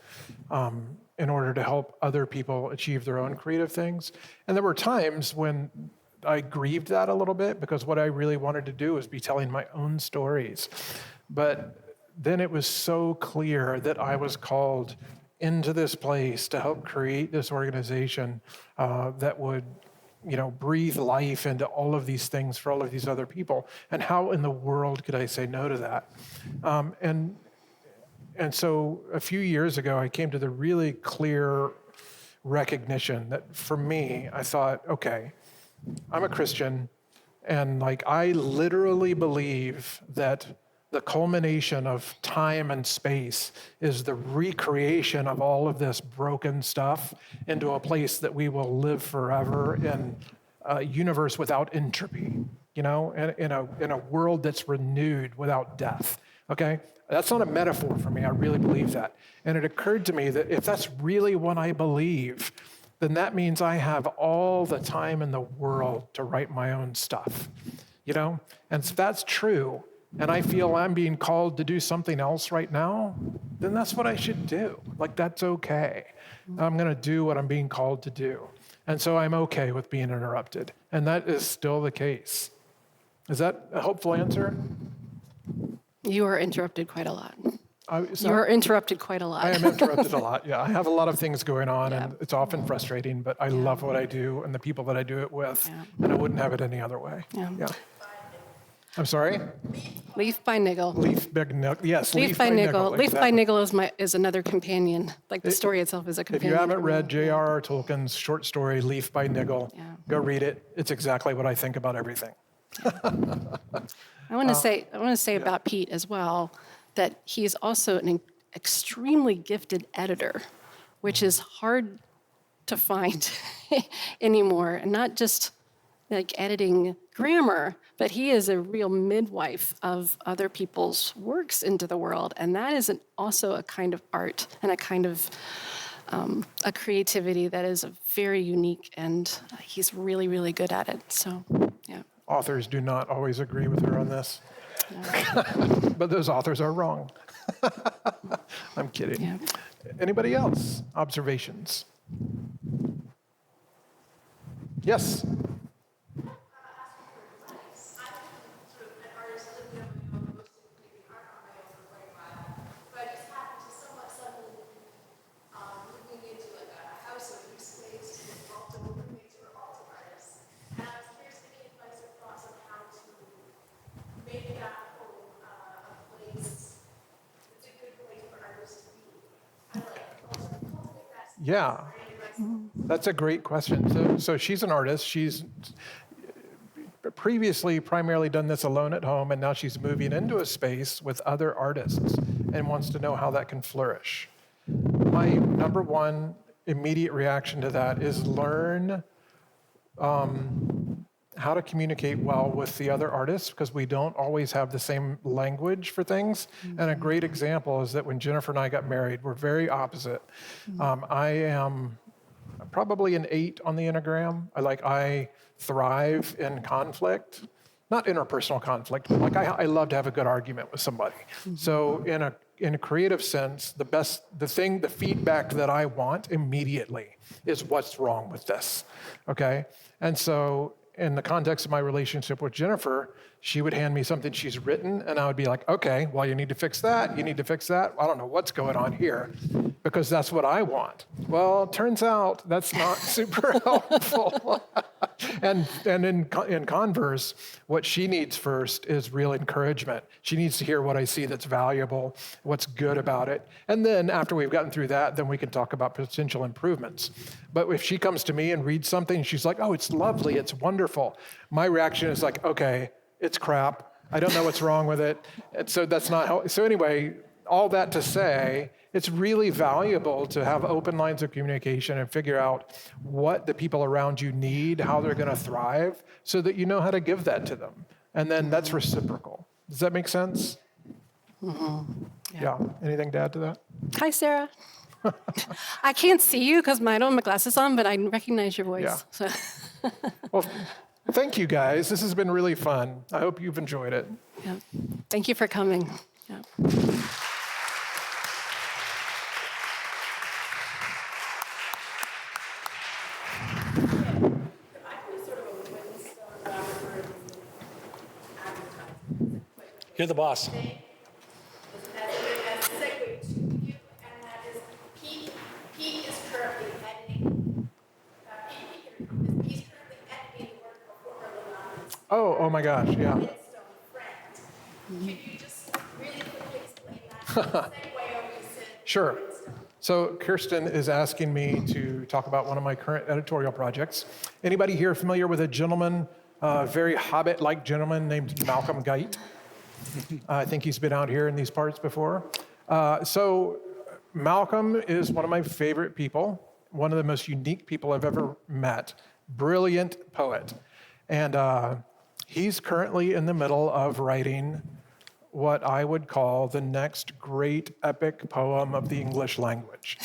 in order to help other people achieve their own creative things. And there were times when I grieved that a little bit because what I really wanted to do was be telling my own stories. But then it was so clear that I was called into this place to help create this organization that would, breathe life into all of these things for all of these other people. And how in the world could I say no to that? And so a few years ago, I came to the really clear recognition that for me, I thought, okay, I'm a Christian, and I literally believe that the culmination of time and space is the recreation of all of this broken stuff into a place that we will live forever in a universe without entropy, in a world that's renewed without death, okay? That's not a metaphor for me. I really believe that. And it occurred to me that if that's really what I believe, then that means I have all the time in the world to write my own stuff, And if that's true, and I feel I'm being called to do something else right now, then that's what I should do. That's okay. I'm going to do what I'm being called to do. And so I'm okay with being interrupted. And that is still the case. Is that a hopeful answer? You are interrupted quite a lot. So You are interrupted quite a lot. I am interrupted a lot. Yeah, I have a lot of things going on, and it's often frustrating, but I love what I do and the people that I do it with, and I wouldn't have it any other way. Yeah. I'm sorry? Leaf by Niggle. Leaf by Niggle. Yes, Leaf by Niggle. Leaf by exactly. Niggle is another companion. The story itself is a If companion. you haven't for me. read J.R.R. Tolkien's short story, Leaf by Niggle, go read it. It's exactly what I think about everything. I want to say about Pete as well that he's also an extremely gifted editor, which is hard to find anymore, and not just editing grammar, but he is a real midwife of other people's works into the world, and that is also a kind of art and a kind of a creativity that is very unique, and he's really, really good at it. So, yeah. Authors do not always agree with her on this, but those authors are wrong. I'm kidding. Yeah. Anybody else? Observations? Yes? Yeah, that's a great question. So she's an artist. She's previously primarily done this alone at home, and now she's moving into a space with other artists and wants to know how that can flourish. My number one immediate reaction to that is learn how to communicate well with the other artists, because we don't always have the same language for things. And a great example is that when Jennifer and I got married, we're very opposite. I am probably an 8 on the Enneagram. I thrive in conflict, not interpersonal conflict, but like I love to have a good argument with somebody. So in a creative sense, the feedback that I want immediately is what's wrong with this, okay? And so in the context of my relationship with Jennifer, she would hand me something she's written, and I would be like, okay, well, you need to fix that, you need to fix that. I don't know what's going on here, because that's what I want. Well, it turns out that's not super helpful. And in converse, what she needs first is real encouragement. She needs to hear what I see that's valuable, what's good about it. And then after we've gotten through that, then we can talk about potential improvements. But if she comes to me and reads something, and she's like, oh, it's lovely, it's wonderful. My reaction is like, okay, it's crap. I don't know what's wrong with it. And so that's not how, so anyway, all that to say, it's really valuable to have open lines of communication and figure out what the people around you need, how they're going to thrive, so that you know how to give that to them. And then that's reciprocal. Does that make sense? Mm-hmm. Yeah. Anything to add to that? Hi, Sarah. I can't see you because I don't have my glasses on, but I recognize your voice. Yeah. So. Well, thank you guys. This has been really fun. I hope you've enjoyed it. Yeah. Thank you for coming. Yeah. You're the boss. As a segue to you, and that is Pete is currently editing. He's currently editing the work of former Lilith Oh my gosh, yeah. Redstone friend. Can you just really quickly explain that? Segue over to Sid. Sure. So Kirsten is asking me to talk about one of my current editorial projects. Anybody here familiar with a gentleman, very hobbit-like gentleman named Malcolm Guite? I think he's been out here in these parts before. So Malcolm is one of my favorite people, one of the most unique people I've ever met. Brilliant poet. And he's currently in the middle of writing what I would call the next great epic poem of the English language.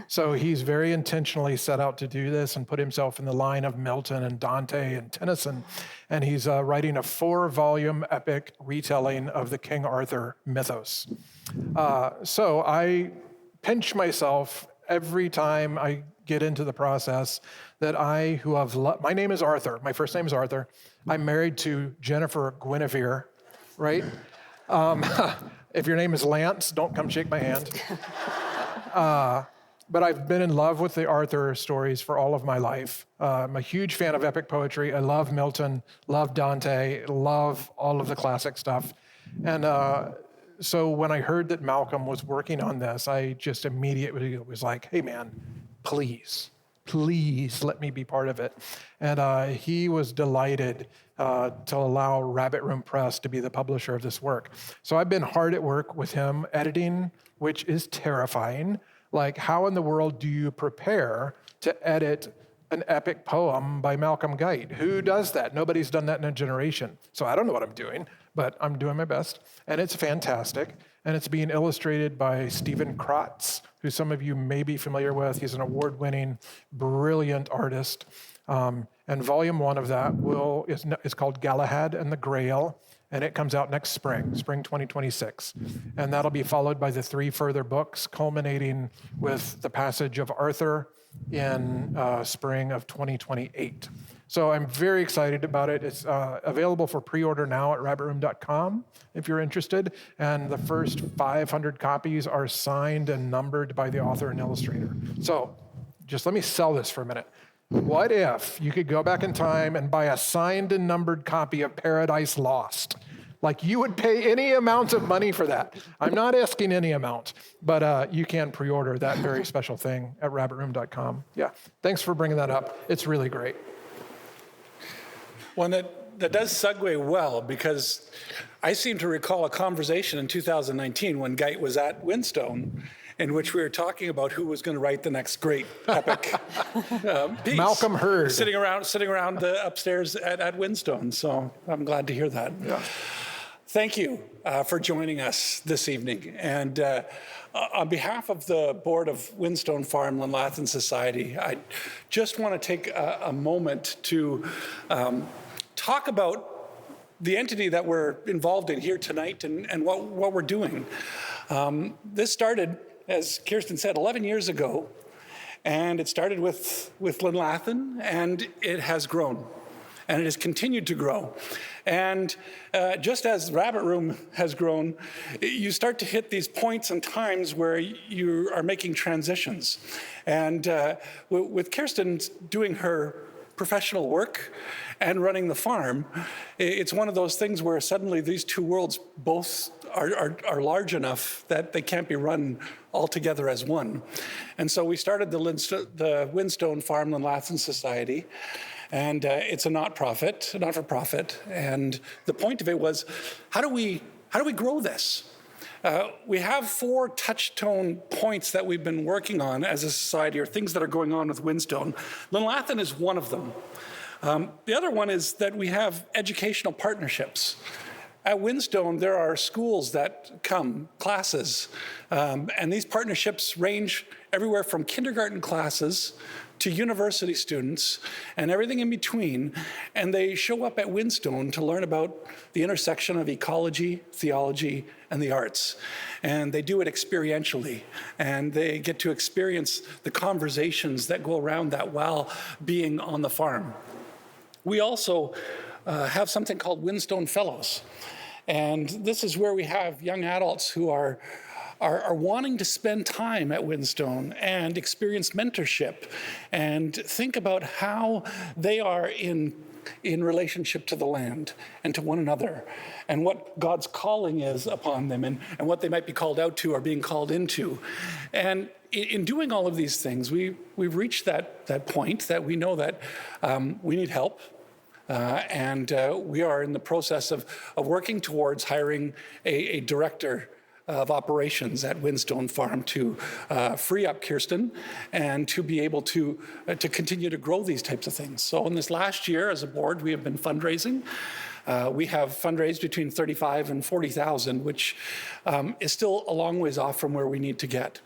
So he's very intentionally set out to do this and put himself in the line of Milton and Dante and Tennyson. And he's writing a 4-volume epic retelling of the King Arthur mythos. So I pinch myself every time I get into the process that my name is Arthur. My first name is Arthur. I'm married to Jennifer Guinevere, right? If your name is Lance, don't come shake my hand. But I've been in love with the Arthur stories for all of my life. I'm a huge fan of epic poetry. I love Milton, love Dante, love all of the classic stuff. And so when I heard that Malcolm was working on this, I just immediately was like, hey man, please let me be part of it. And he was delighted to allow Rabbit Room Press to be the publisher of this work. So I've been hard at work with him editing, which is terrifying. Like, how in the world do you prepare to edit an epic poem by Malcolm Guite? Who does that? Nobody's done that in a generation. So I don't know what I'm doing, but I'm doing my best. And it's fantastic. And it's being illustrated by Stephen Kratz, who some of you may be familiar with. He's an award-winning, brilliant artist. And volume 1 of that is called Galahad and the Grail, and it comes out next spring 2026. And that'll be followed by the 3 further books, culminating with the passage of Arthur in spring of 2028. So I'm very excited about it. It's available for pre-order now at rabbitroom.com if you're interested. And the first 500 copies are signed and numbered by the author and illustrator. So just let me sell this for a minute. What if you could go back in time and buy a signed and numbered copy of Paradise Lost? Like, you would pay any amount of money for that. I'm not asking any amount, but you can pre-order that very special thing at rabbitroom.com. Yeah, thanks for bringing that up. It's really great. Well, that does segue well, because I seem to recall a conversation in 2019 when Guite was at Whinstone, in which we were talking about who was going to write the next great epic piece. Malcolm Hurd. Sitting around the upstairs at Whinstone. So I'm glad to hear that. Yeah. Thank you for joining us this evening. And on behalf of the board of Whinstone Farm Linlathen Society, I just want to take a moment to talk about the entity that we're involved in here tonight and what we're doing. This started, as Kirsten said, 11 years ago, and it started with Linlathen, and it has grown, and it has continued to grow. And just as Rabbit Room has grown, you start to hit these points and times where you are making transitions. And with Kirsten doing her professional work and running the farm, it's one of those things where suddenly these two worlds both are large enough that they can't be run all together as one. And so we started the Whinstone Farm Linlathen Society, and it's a not-for-profit. And the point of it was, how do we grow this? We have 4 touchstone points that we've been working on as a society, or things that are going on with Whinstone. Linlathen is one of them. The other one is that we have educational partnerships. At Whinstone, there are schools that come, classes, and these partnerships range everywhere from kindergarten classes to university students and everything in between, and they show up at Whinstone to learn about the intersection of ecology, theology, and the arts. And they do it experientially, and they get to experience the conversations that go around that while being on the farm. We also have something called Whinstone Fellows, and this is where we have young adults who are wanting to spend time at Whinstone and experience mentorship and think about how they are in relationship to the land and to one another, and what God's calling is upon them, and what they might be called out to or being called into. And in doing all of these things, we've reached that point that we know that we need help. And we are in the process of working towards hiring a director of operations at Whinstone Farm to free up Kirsten and to be able to continue to grow these types of things. So in this last year, as a board, we have been fundraising. We have fundraised between $35,000 and $40,000, which is still a long ways off from where we need to get.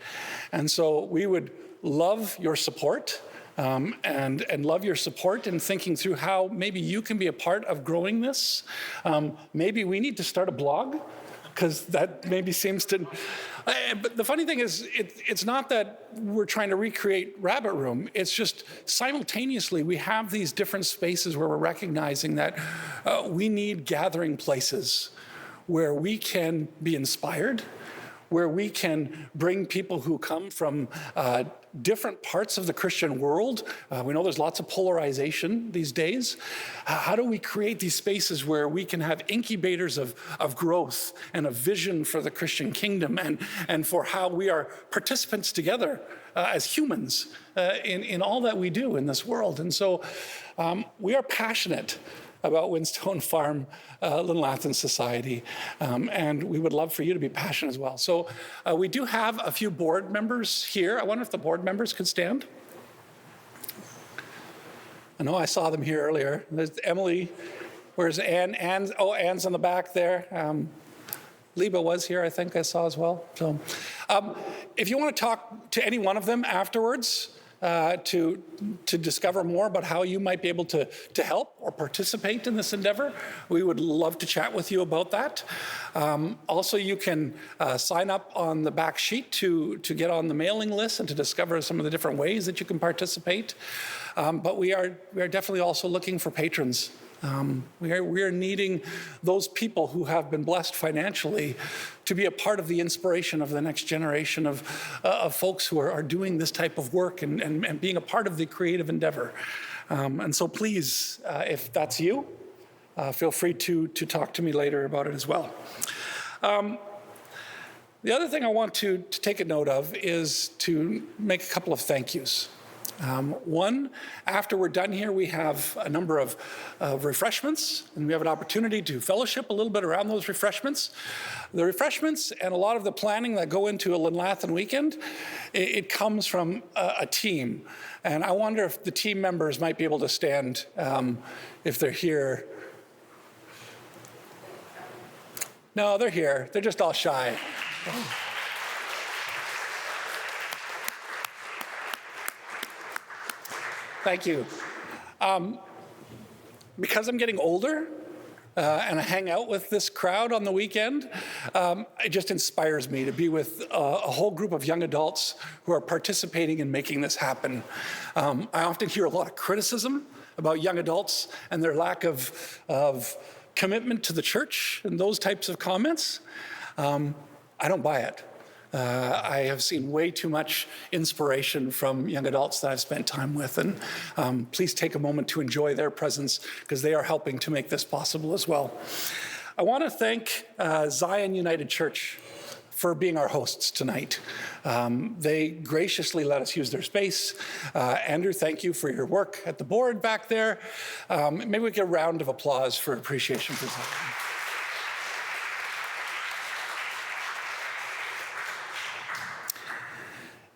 And so we would love your support. And love your support in thinking through how maybe you can be a part of growing this. Maybe we need to start a blog, because that maybe seems to... But the funny thing is, it's not that we're trying to recreate Rabbit Room. It's just simultaneously we have these different spaces where we're recognizing that we need gathering places where we can be inspired, where we can bring people who come from different parts of the Christian world. We know there's lots of polarization these days. How do we create these spaces where we can have incubators of growth and a vision for the Christian kingdom, and for how we are participants together as humans in all that we do in this world? And so we are passionate about Whinstone Farm Linlathen Society, and we would love for you to be passionate as well. So we do have a few board members here. I wonder if the board members could stand. I know I saw them here earlier. There's Emily. Where's Anne? Anne's in the back there. Liba was here, I think I saw as well. So if you want to talk to any one of them afterwards, to discover more about how you might be able to help or participate in this endeavor, we would love to chat with you about that. Also, you can sign up on the back sheet to get on the mailing list and to discover some of the different ways that you can participate. But we are definitely also looking for patrons. We are needing those people who have been blessed financially to be a part of the inspiration of the next generation of folks who are doing this type of work and being a part of the creative endeavor. And so please, if that's you, feel free to talk to me later about it as well. The other thing I want to take a note of is to make a couple of thank yous. One, after we're done here, we have a number of refreshments, and we have an opportunity to fellowship a little bit around those refreshments. The refreshments and a lot of the planning that go into a Linlathen weekend, it comes from a team. And I wonder if the team members might be able to stand if they're here. No, they're here. They're just all shy. Thank you. Because I'm getting older and I hang out with this crowd on the weekend, it just inspires me to be with a whole group of young adults who are participating in making this happen. I often hear a lot of criticism about young adults and their lack of commitment to the church and those types of comments. I don't buy it. I have seen way too much inspiration from young adults that I've spent time with, and please take a moment to enjoy their presence because they are helping to make this possible as well. I want to thank Zion United Church for being our hosts tonight. They graciously let us use their space. Andrew, thank you for your work at the board back there. Maybe we get a round of applause for appreciation for Zion.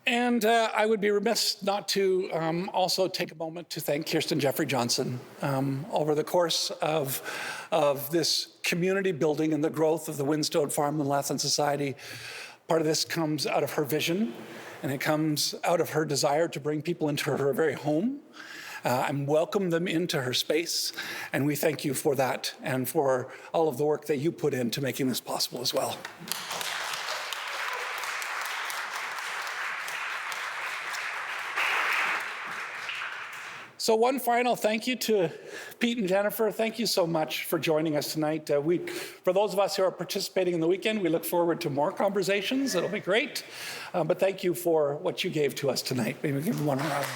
And I would be remiss not to also take a moment to thank Kirsten Jeffrey Johnson. Over the course of this community building and the growth of the Windstone Farm Linlathen Society, part of this comes out of her vision, and it comes out of her desire to bring people into her very home and welcome them into her space. And we thank you for that and for all of the work that you put into making this possible as well. So one final thank you to Pete and Jennifer. Thank you so much for joining us tonight. For those of us who are participating in the weekend, we look forward to more conversations. It'll be great. But thank you for what you gave to us tonight. Maybe give them one round.